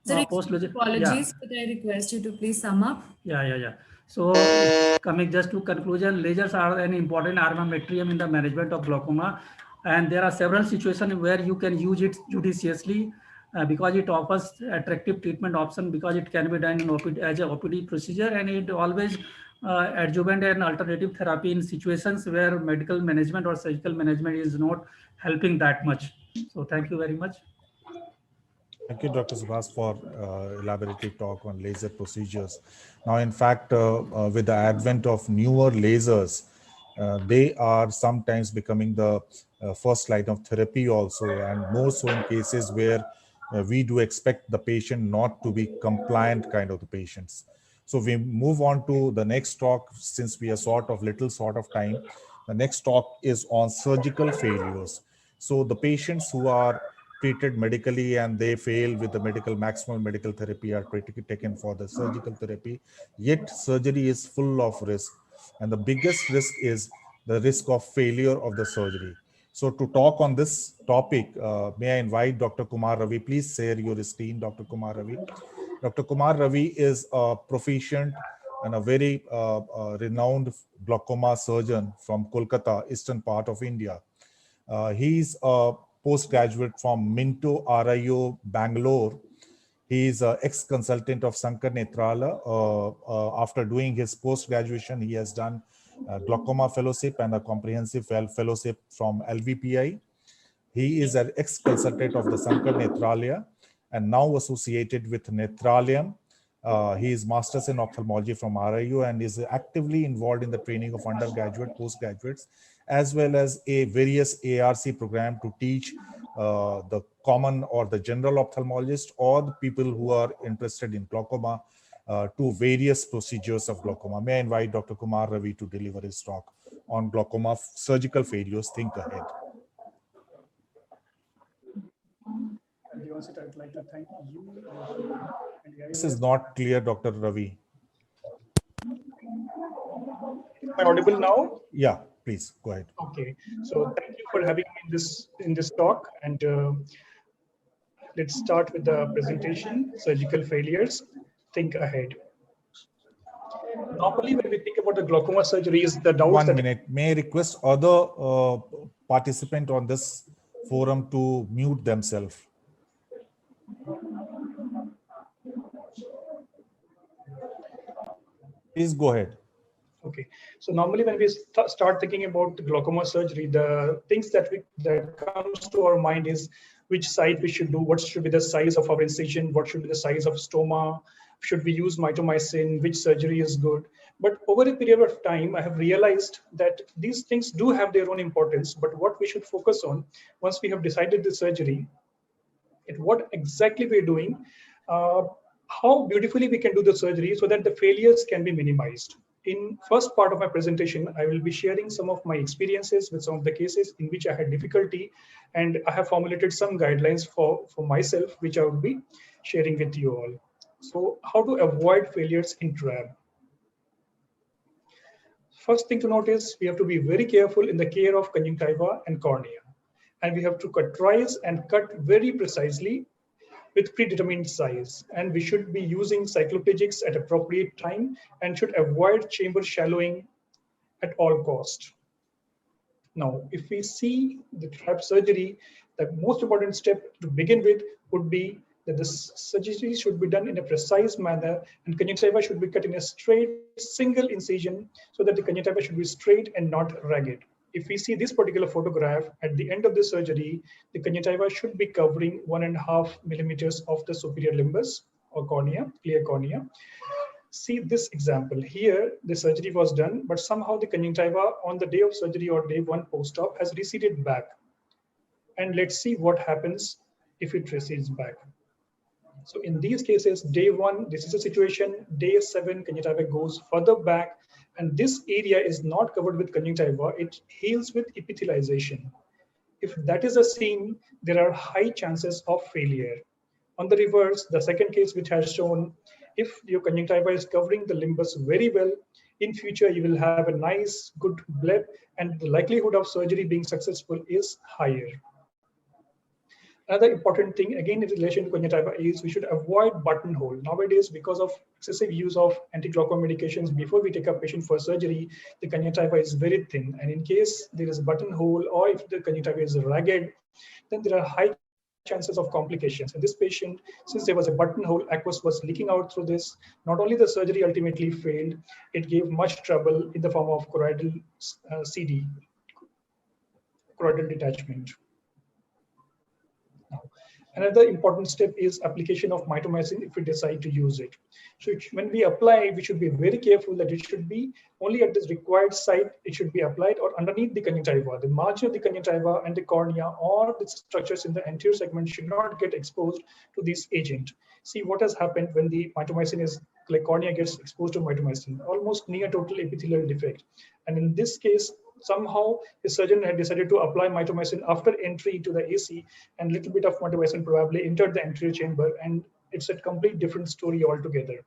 Sir, Post-laser, apologies, but I request you to please sum up. Yeah. So coming just to conclusion, lasers are an important armamentarium in the management of glaucoma, and there are several situations where you can use it judiciously because it offers attractive treatment option, because it can be done in OPD, as a OPD procedure, and it always adjuvant and alternative therapy in situations where medical management or surgical management is not helping that much. So thank you very much. Thank you, Dr. Subhas, for elaborative talk on laser procedures. Now, in fact, with the advent of newer lasers, they are sometimes becoming the first line of therapy also, and more so in cases where we do expect the patient not to be compliant kind of the patients. So we move on to the next talk, since we are short of time. The next talk is on surgical failures. So the patients who are treated medically and they fail with the maximal medical therapy are taken for the surgical therapy, yet surgery is full of risk, and the biggest risk is the risk of failure of the surgery. So to talk on this topic, may I invite Dr. Kumar Ravi. Please share your screen, Dr. Kumar Ravi. Dr. Kumar Ravi is a proficient and a very renowned glaucoma surgeon from Kolkata, eastern part of India. He's a postgraduate from Minto RIO, Bangalore. He is an ex-consultant of Sankar Nethralaya. After doing his post-graduation, he has done glaucoma fellowship and a comprehensive fellowship from LVPI. He is an ex-consultant of the Sankar Nethralaya and now associated with Nethralaya. He is Masters in Ophthalmology from RIU and is actively involved in the training of undergraduate, postgraduates, as well as a various ARC program to teach the common or the general ophthalmologist or the people who are interested in glaucoma to various procedures of glaucoma. May I invite Dr. Kumar Ravi to deliver his talk on glaucoma surgical failures. Think ahead. I'd like to thank you. This is not clear, Dr. Ravi. Am I audible now? Yeah, please go ahead. Okay, so thank you for having me in this talk, and let's start with the presentation. Surgical failures. Think ahead. Normally, when we think about the glaucoma surgeries, the doubts. 1 minute. May I request other participant on this forum to mute themselves? Please go ahead. Okay, so normally when we start thinking about the glaucoma surgery, the things that comes to our mind is which site we should do, what should be the size of our incision, what should be the size of stoma, should we use mitomycin, which surgery is good. But over a period of time, I have realized that these things do have their own importance, but what we should focus on once we have decided the surgery, what exactly we're doing, how beautifully we can do the surgery so that the failures can be minimized. In first part of my presentation, I will be sharing some of my experiences with some of the cases in which I had difficulty, and I have formulated some guidelines for myself, which I will be sharing with you all. So how to avoid failures in TRAB? First thing to note is we have to be very careful in the care of conjunctiva and cornea, and we have to cut tries and cut very precisely with predetermined size. And we should be using cycloplegics at appropriate time and should avoid chamber shallowing at all cost. Now, if we see the trap surgery, the most important step to begin with would be that the surgery should be done in a precise manner and conjunctiva should be cut in a straight single incision so that the conjunctiva should be straight and not ragged. If we see this particular photograph, at the end of the surgery, the conjunctiva should be covering 1.5 millimeters of the superior limbus or cornea, clear cornea. See this example here, the surgery was done, but somehow the conjunctiva on the day of surgery or day 1 post-op has receded back. And let's see what happens if it recedes back. So in these cases, day 1, this is a situation, day 7, conjunctiva goes further back, and this area is not covered with conjunctiva, it heals with epithelialization. If that is a scene, there are high chances of failure. On the reverse, the second case which has shown, if your conjunctiva is covering the limbus very well, in future you will have a nice, good bleb, and the likelihood of surgery being successful is higher. Another important thing, again, in relation to conjunctiva is we should avoid buttonhole. Nowadays, because of excessive use of anti-glaucoma medications, before we take a patient for surgery, the conjunctiva is very thin. And in case there is a buttonhole or if the conjunctiva is ragged, then there are high chances of complications. In this patient, since there was a buttonhole, aqueous was leaking out through this. Not only the surgery ultimately failed, it gave much trouble in the form of choroidal CD, choroidal detachment. Now, another important step is application of mitomycin if we decide to use it. So when we apply, we should be very careful that it should be only at this required site, it should be applied or underneath the conjunctiva. The margin of the conjunctiva and the cornea or the structures in the anterior segment should not get exposed to this agent. See what has happened when the mitomycin is, like cornea gets exposed to mitomycin, almost near total epithelial defect. And in this case, somehow the surgeon had decided to apply mitomycin after entry into the AC, and a little bit of mitomycin probably entered the anterior chamber, and it's a complete different story altogether.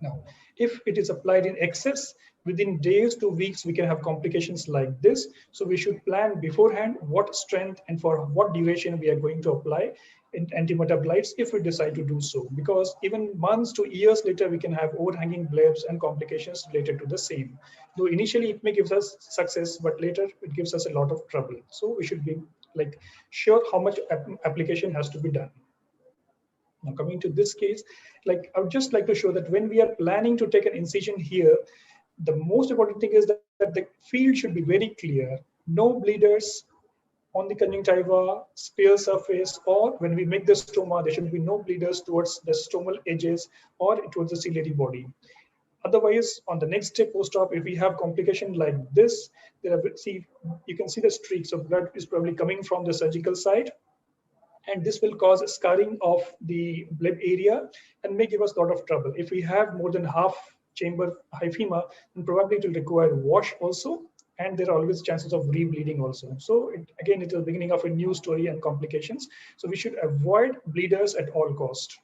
Now, if it is applied in excess, within days to weeks, we can have complications like this. So we should plan beforehand what strength and for what duration we are going to apply in antimetabolites if we decide to do so, because even months to years later, we can have overhanging blebs and complications related to the same. Though initially it may give us success, but later it gives us a lot of trouble. So we should be like sure how much application has to be done. Now coming to this case, like I would just like to show that when we are planning to take an incision here, the most important thing is that the field should be very clear. No bleeders on the conjunctiva, sphere surface, or when we make the stoma, there should be no bleeders towards the stomal edges or towards the ciliary body. Otherwise, on the next day post-op, if we have complication like this, there are, see, you can see the streaks of blood is probably coming from the surgical site, and this will cause scarring of the bleb area and may give us a lot of trouble. If we have more than half chamber hyphema, then probably it will require wash also, and there are always chances of rebleeding also. So again, it is the beginning of a new story and complications. So we should avoid bleeders at all cost.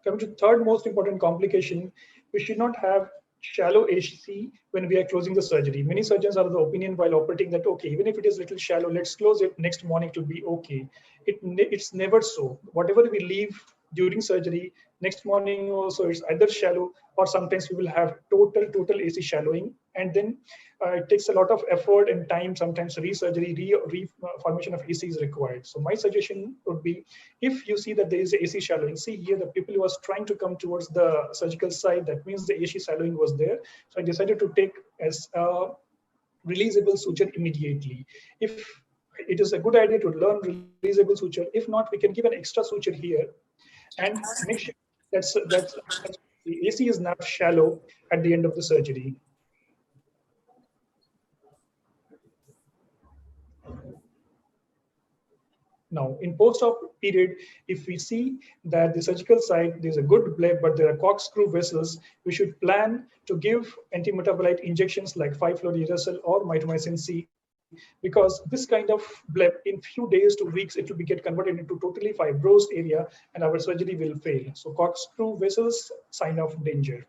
Coming to third most important complication, we should not have shallow AC when we are closing the surgery. Many surgeons are of the opinion while operating that, okay, even if it is a little shallow, let's close it, next morning it will be okay. It's never so. Whatever we leave during surgery, next morning also it's either shallow or sometimes we will have total AC shallowing, and then it takes a lot of effort and time, sometimes resurgery, reformation of AC is required. So my suggestion would be, if you see that there is AC shallowing, see here the people who was trying to come towards the surgical side, that means the AC shallowing was there. So I decided to take as a releasable suture immediately. If it is a good idea to learn releasable suture, if not, we can give an extra suture here and make sure that's the AC is not shallow at the end of the surgery. Now, in post-op period, if we see that the surgical site, there's a good bleb, but there are corkscrew vessels, we should plan to give antimetabolite injections like 5-fluorouracil or mitomycin C, because this kind of bleb in few days to weeks, it will get converted into totally fibrosed area and our surgery will fail. So corkscrew vessels, sign of danger.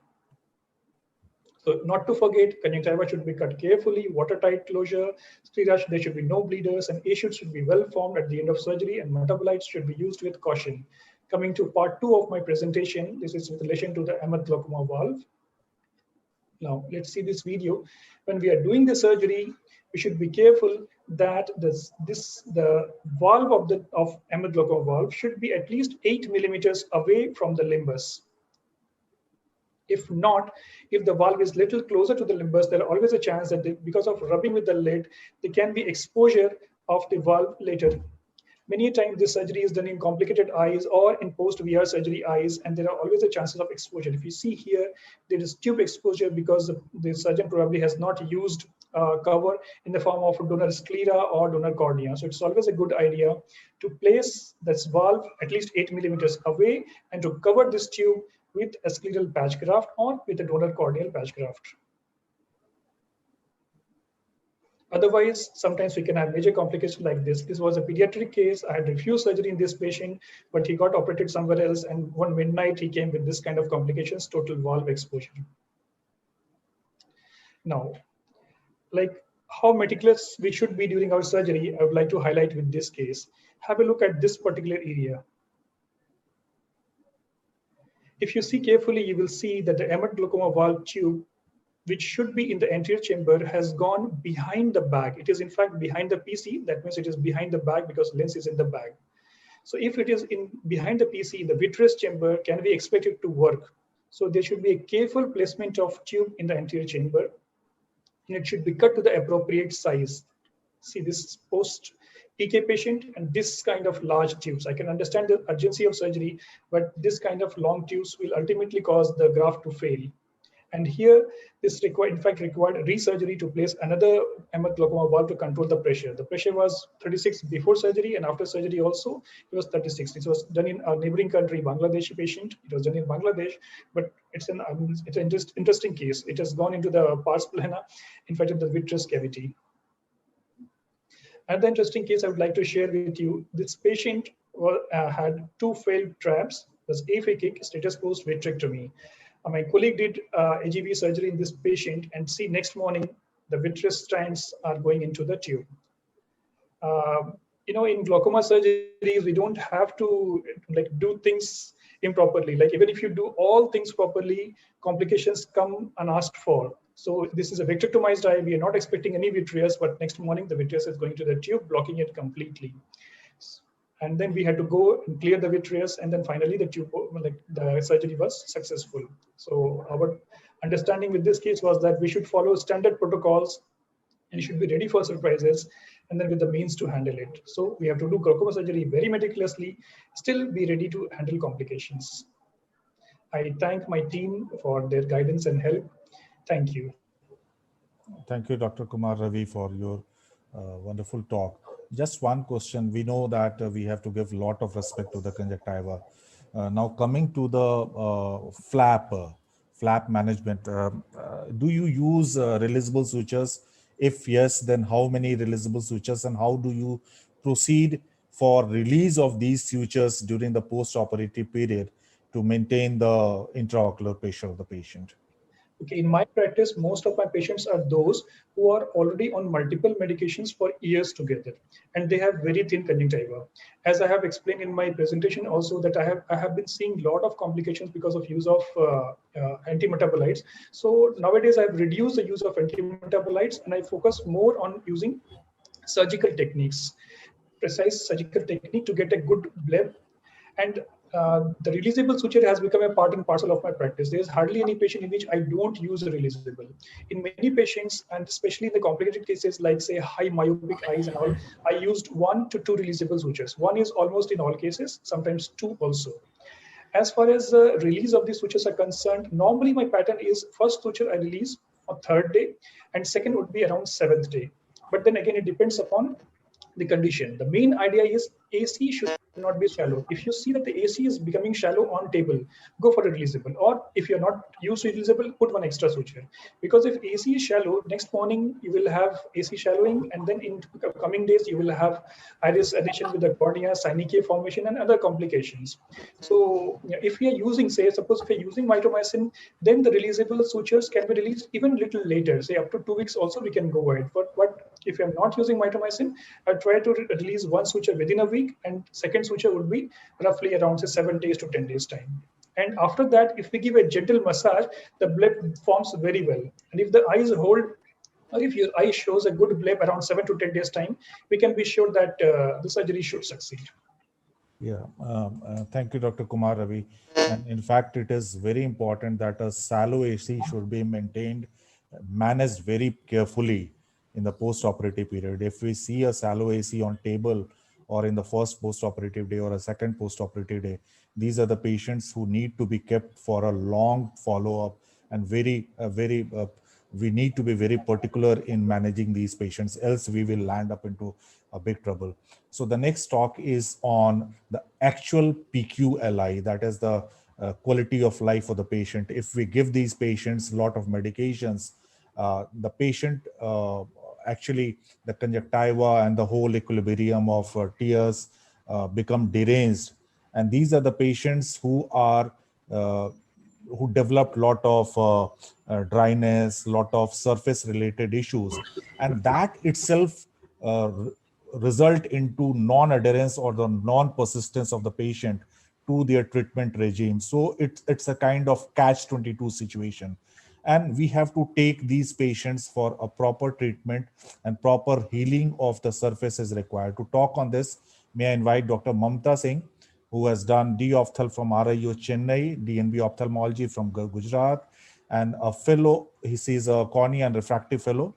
So not to forget, conjunctiva should be cut carefully, watertight closure, sclera, there should be no bleeders, and A-shoots should be well formed at the end of surgery, and metabolites should be used with caution. Coming to part 2 of my presentation, this is in relation to the Emmett glaucoma valve. Now, let's see this video. When we are doing the surgery, we should be careful that the valve of Emmett glaucoma valve should be at least 8 millimeters away from the limbus. If not, if the valve is little closer to the limbus, there are always a chance that because of rubbing with the lid, there can be exposure of the valve later. Many times this surgery is done in complicated eyes or in post-VR surgery eyes, and there are always the chances of exposure. If you see here, there is tube exposure because the surgeon probably has not used cover in the form of donor sclera or donor cornea. So it's always a good idea to place this valve at least 8 millimeters away and to cover this tube with a scleral patch graft or with a donor corneal patch graft. Otherwise, sometimes we can have major complications like this. This was a pediatric case. I had refused surgery in this patient, but he got operated somewhere else. And one midnight, he came with this kind of complications, total valve exposure. Now, like how meticulous we should be during our surgery, I would like to highlight with this case. Have a look at this particular area. If you see carefully, you will see that the Emmett glaucoma valve tube, which should be in the anterior chamber, has gone behind the bag. It is in fact behind the PC. That means it is behind the bag because lens is in the bag. So if it is behind the PC in the vitreous chamber, can we expect it to work? So there should be a careful placement of tube in the anterior chamber, and it should be cut to the appropriate size. See this post PK patient and this kind of large tubes. I can understand the urgency of surgery, but this kind of long tubes will ultimately cause the graft to fail. And here, this required resurgery to place another Emmett glaucoma valve to control the pressure. The pressure was 36 before surgery, and after surgery also, it was 36. It was done in a neighboring country, Bangladeshi patient. It was done in Bangladesh, but it's an interesting case. It has gone into the pars plana, infected the vitreous cavity. Another interesting case I would like to share with you. This patient had 2 failed traps, was aphakic, status post vitrectomy. My colleague did AGV surgery in this patient, and see next morning, the vitreous strands are going into the tube. In glaucoma surgeries, we don't have to do things improperly. Like even if you do all things properly, complications come unasked for. So this is a vitrectomized eye. We are not expecting any vitreous, but next morning the vitreous is going to the tube, blocking it completely. And then we had to go and clear the vitreous, and then finally the tube, the surgery was successful. So our understanding with this case was that we should follow standard protocols and should be ready for surprises, and then with the means to handle it. So we have to do glaucoma surgery very meticulously, still be ready to handle complications. I thank my team for their guidance and help. Thank you. Thank you, Dr. Kumar Ravi, for your wonderful talk. Just one question. We know that we have to give a lot of respect to the conjunctiva. Now coming to the flap management, do you use releasable sutures? If yes, then how many releasable sutures, and how do you proceed for release of these sutures during the post-operative period to maintain the intraocular pressure of the patient? Okay, in my practice, most of my patients are those who are already on multiple medications for years together, and they have very thin conjunctiva. As I have explained in my presentation also, that I have been seeing a lot of complications because of use of antimetabolites. So nowadays I've reduced the use of antimetabolites, and I focus more on using surgical techniques, precise surgical technique to get a good bleb. And the releasable suture has become a part and parcel of my practice. There's hardly any patient in which I don't use a releasable. In many patients, and especially in the complicated cases like say high myopic eyes and all, I used 1 to 2 releasable sutures. 1 is almost in all cases, sometimes 2 also. As far as the release of these sutures are concerned, normally my pattern is first suture I release on 3rd day, and second would be around 7th day. But then again, it depends upon the condition. The main idea is AC should to not be shallow. If you see that the AC is becoming shallow on table, go for a releasable. Or if you're not used to releasable, put one extra suture. Because if AC is shallow, next morning you will have AC shallowing, and then in coming days you will have iris adhesion with the cornea, synechia formation, and other complications. So if we are using, say, suppose if you're using mitomycin, then the releasable sutures can be released even little later, say up to 2 weeks also we can go ahead. But if you're not using mitomycin, I try to release one suture within a week, and second suture would be roughly around say 7 days to 10 days time. And after that, if we give a gentle massage, the bleb forms very well. And if the eyes hold, or if your eye shows a good bleb around 7 to 10 days time, we can be sure that the surgery should succeed. Yeah, thank you, Dr. Kumar Ravi. And in fact, it is very important that a shallow AC should be maintained, managed very carefully in the post-operative period. If we see a shallow AC on table or in the first post-operative day or a second post-operative day, these are the patients who need to be kept for a long follow-up, and we need to be very particular in managing these patients, else we will land up into a big trouble. So the next talk is on the actual PQLI, that is the quality of life for the patient. If we give these patients a lot of medications, the patient actually, the conjunctiva and the whole equilibrium of tears become deranged. And these are the patients who are who developed a lot of dryness, lot of surface related issues, and that itself result into non-adherence or the non-persistence of the patient to their treatment regime. So it's a kind of catch-22 situation. And we have to take these patients for a proper treatment, and proper healing of the surface is required. To talk on this, may I invite Dr. Mamta Singh, who has done D-Ophthal from RIU Chennai, DNB Ophthalmology from Gujarat, and a fellow, he is a cornea and refractive fellow.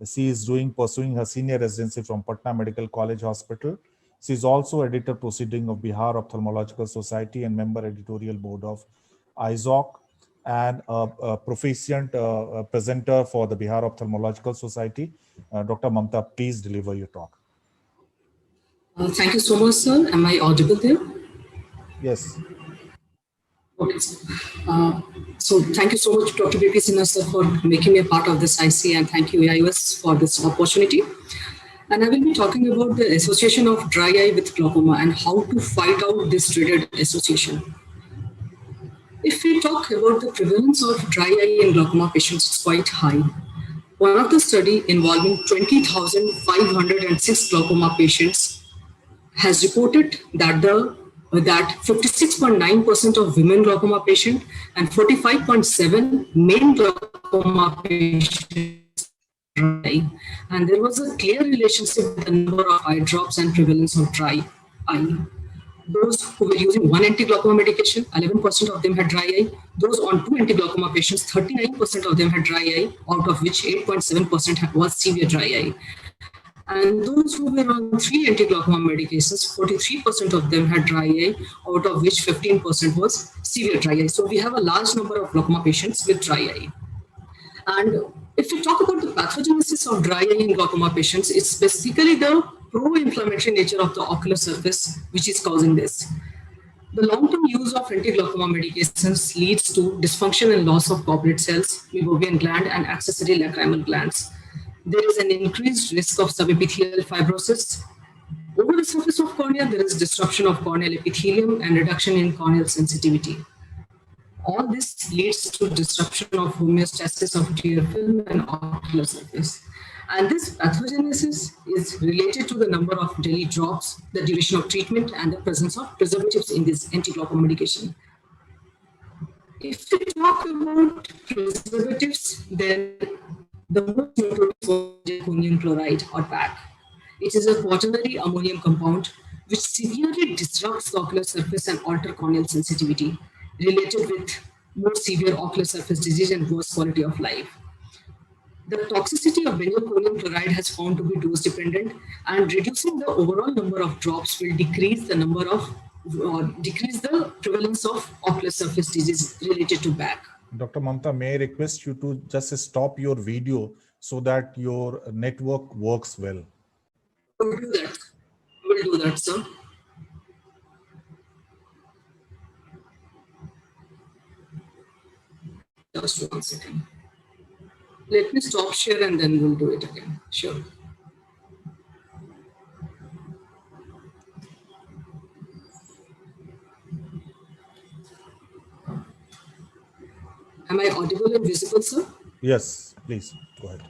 She is pursuing her senior residency from Patna Medical College Hospital. She is also editor proceeding of Bihar Ophthalmological Society and member editorial board of IZOC, and a proficient presenter for the Bihar Ophthalmological Society. Dr. Mamta, please deliver your talk. Thank you so much, sir. Am I audible there? Yes. Okay, sir. So thank you so much, Dr. BP Sinha, sir, for making me a part of this IC, and thank you, AIOS, for this opportunity. And I will be talking about the association of dry eye with glaucoma and how to fight out this dreaded association. If we talk about the prevalence of dry eye in glaucoma patients, it's quite high. One of the study involving 20,506 glaucoma patients has reported that 56.9% of women glaucoma patients and 45.7% male glaucoma patients dry. And there was a clear relationship with the number of eye drops and prevalence of dry eye. Those who were using one anti-glaucoma medication, 11% of them had dry eye. Those on two anti-glaucoma patients, 39% of them had dry eye, out of which 8.7% was severe dry eye. And those who were on three anti-glaucoma medications, 43% of them had dry eye, out of which 15% was severe dry eye. So we have a large number of glaucoma patients with dry eye. And if we talk about the pathogenesis of dry eye in glaucoma patients, it's basically the pro-inflammatory nature of the ocular surface which is causing this. The long-term use of anti-glaucoma medications leads to dysfunction and loss of goblet cells, meibomian gland, and accessory lacrimal glands. There is an increased risk of subepithelial fibrosis. Over the surface of cornea, there is disruption of corneal epithelium and reduction in corneal sensitivity. All this leads to disruption of homeostasis of tear film and ocular surface. And this pathogenesis is related to the number of daily drops, the duration of treatment, and the presence of preservatives in this anti-glaucoma medication. If we talk about preservatives, then the most notorious was zirconium chloride or PAC. It is a quaternary ammonium compound which severely disrupts the ocular surface and alters corneal sensitivity, related with more severe ocular surface disease and worse quality of life. The toxicity of benzalkonium chloride has found to be dose dependent, and reducing the overall number of drops will decrease the prevalence of ocular surface disease related to BAC. Dr. Mamta, may I request you to just stop your video so that your network works well? We'll do that, sir. Just 1 second. Let me stop share and then we'll do it again. Sure. Am I audible and visible, sir? Yes, please go ahead.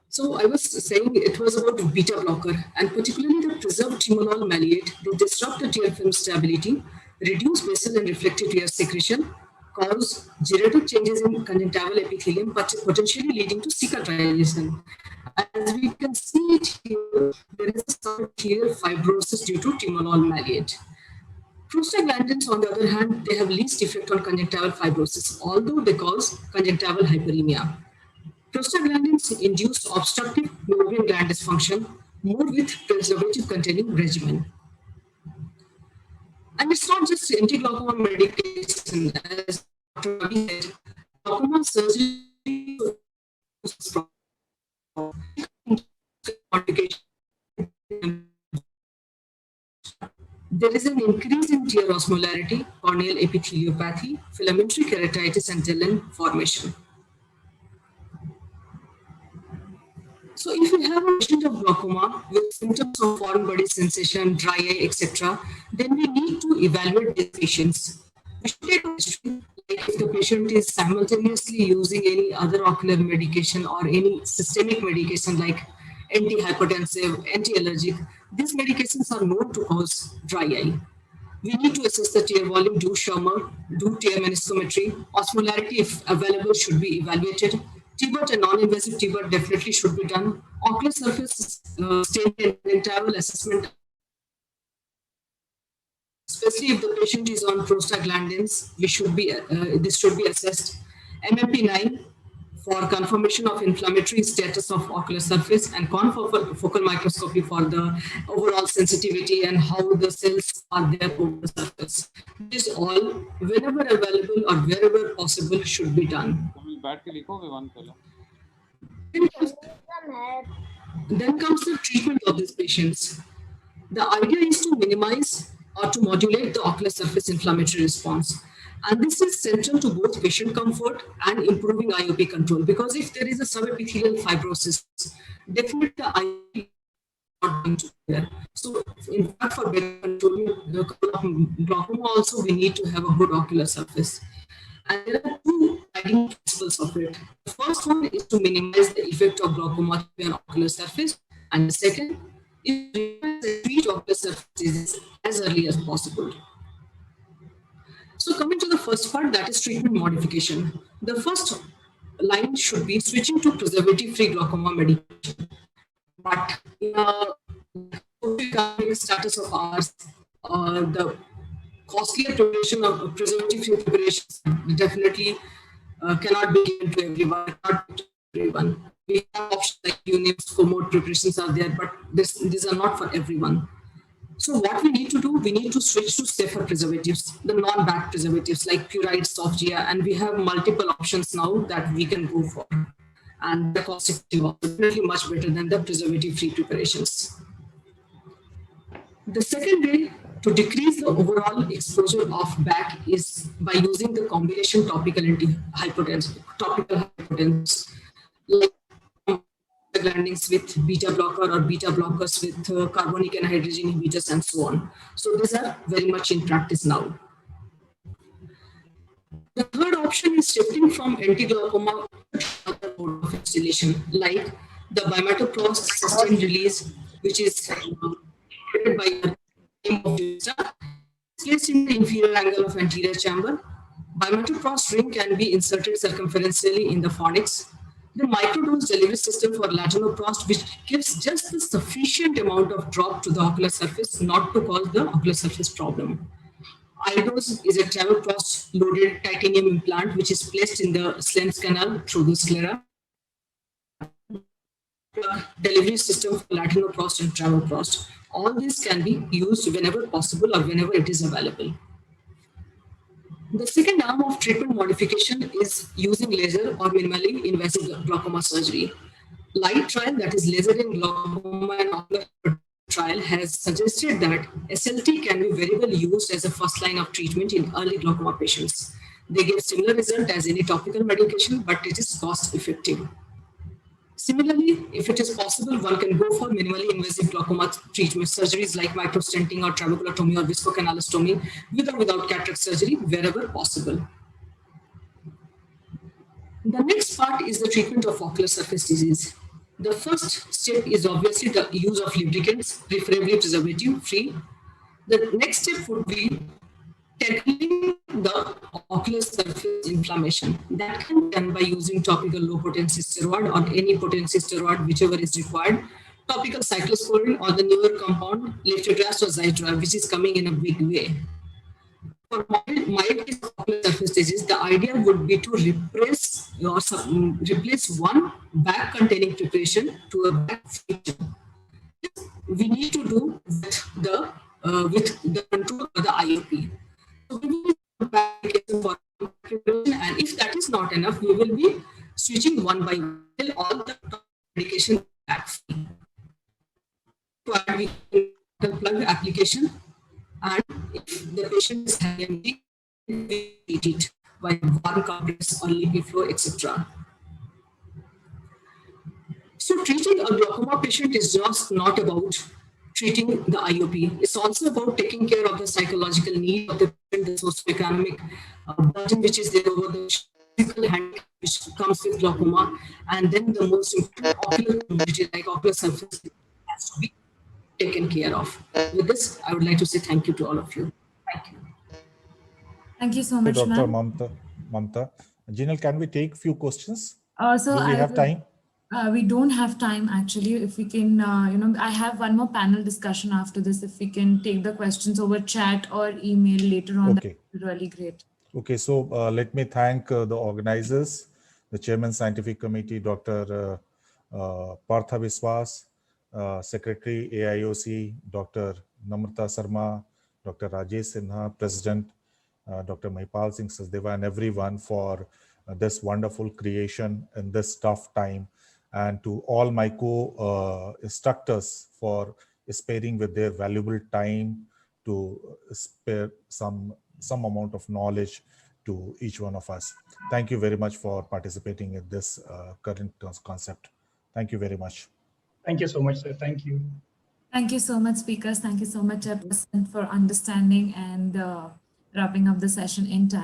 So I was saying it was about beta blocker, and particularly the preserved timolol maleate. They disrupt the tear film stability, reduce basal and reflective tear secretion, cause geriatric changes in conjunctival epithelium, but potentially leading to cicatrization. As we can see it here, there is some clear fibrosis due to timolol maleate. Prostaglandins, on the other hand, they have least effect on conjunctival fibrosis, although they cause conjunctival hyperemia. Prostaglandins induce obstructive Meibomian gland dysfunction more with preservative-containing regimen. And it's not just anti-glaucoma medication, as Dr. Ravi said, glaucoma surgery there is an increase in tear osmolarity, corneal epitheliopathy, filamentary keratitis, and Gellin formation. So if we have a patient of glaucoma with symptoms of foreign body sensation, dry eye, etc., then we need to evaluate these patients. We should take a history, like if the patient is simultaneously using any other ocular medication or any systemic medication like antihypertensive, anti-allergic. These medications are known to cause dry eye. We need to assess the tear volume, do Schirmer, do tear meniscometry. Osmolarity, if available, should be evaluated. TBUT and non-invasive TBUT definitely should be done. Ocular surface stain and conjunctival assessment, especially if the patient is on prostaglandins, this should be assessed. MMP9 for confirmation of inflammatory status of ocular surface, and confocal microscopy for the overall sensitivity and how the cells are there over the surface. This all, whenever available or wherever possible, should be done. Then comes the treatment of these patients. The idea is to minimize or to modulate the ocular surface inflammatory response. And this is central to both patient comfort and improving IOP control, because if there is a subepithelial fibrosis, definitely the IOP is not going to be there. So in fact, for better controlling glaucoma also, we need to have a good ocular surface. And there are two guiding principles of it. The first one is to minimize the effect of glaucoma on ocular surface, and the second is to treat ocular surfaces as early as possible. So coming to the first part, that is treatment modification. The first line should be switching to preservative-free glaucoma medication. But in a status of ours, the costlier preparation of preservative-free preparations definitely cannot be given to everyone. We have options like UNIPS, FOMO preparations are there, but these are not for everyone. So what we need to do, we need to switch to safer preservatives, the non-BAC preservatives like Puride, Softgea, and we have multiple options now that we can go for. And the cost effective are definitely much better than the preservative-free preparations. The second way to decrease the overall exposure of BAC is by using the combination topical hypertensives, like glandings with beta blocker or beta blockers with carbonic anhydrase inhibitors and so on. So these are very much in practice now. The third option is shifting from anti-glaucoma to other mode of installation, like the bimatoprost sustained release, which is created by placed in the inferior angle of anterior chamber. Bimatoprost ring can be inserted circumferentially in the fornix. The microdose delivery system for latanoprost, which gives just the sufficient amount of drop to the ocular surface, not to cause the ocular surface problem. iDose is a travoprost loaded titanium implant, which is placed in the Slen's canal through the sclera. Delivery system for latanoprost and travoprost. All these can be used whenever possible or whenever it is available. The second arm of treatment modification is using laser or minimally invasive glaucoma surgery. LIGHT trial, that is laser in glaucoma and ocular trial, has suggested that SLT can be very well used as a first line of treatment in early glaucoma patients. They give similar result as any topical medication, but it is cost effective. Similarly, if it is possible, one can go for minimally invasive glaucoma treatment surgeries like microstenting or trabeculotomy or viscocanalostomy with or without cataract surgery wherever possible. The next part is the treatment of ocular surface disease. The first step is obviously the use of lubricants, preferably preservative-free. The next step would be tackling the ocular surface inflammation. That can be done by using topical low potency steroid or any potency steroid, whichever is required. Topical cyclosporine or the newer compound, levetiracetam or Xiidra, which is coming in a big way. For mild case of ocular surface disease, the idea would be to replace one bag containing preparation to a bag feature. We need to do with the control of the IOP. So we will for preparation, and if that is not enough, we will be switching one by one till all the medication back free. We can plug application, and if the patient is having MD, we treat it by one compress or LipiFlow, etc. So treating a glaucoma patient is just not about treating the IOP. It's also about taking care of the psychological need of the patient, the socioeconomic burden which is there over the physical handicap which comes with glaucoma, and then the most important ocular community like ocular surface has to be taken care of. With this, I would like to say thank you to all of you. Thank you. Thank you so much, Dr. ma'am. Mamta. Jinal, can we take few questions? So Do we have time? We don't have time actually. If we can, I have one more panel discussion after this. If we can take the questions over chat or email later on, Okay. that would be really great. Okay, so let me thank the organizers, the Chairman Scientific Committee, Dr. Partha Biswas, Secretary AIOC, Dr. Namrata Sarma, Dr. Rajesh Sinha, President, Dr. Mahipal Singh Sachdeva, and everyone for this wonderful creation in this tough time, and to all my co-instructors for sparing with their valuable time to spare some amount of knowledge to each one of us. Thank you very much for participating in this current concept. Thank you very much. Thank you so much, sir. Thank you. Thank you so much, speakers. Thank you so much, Chairperson, for understanding and wrapping up the session in time.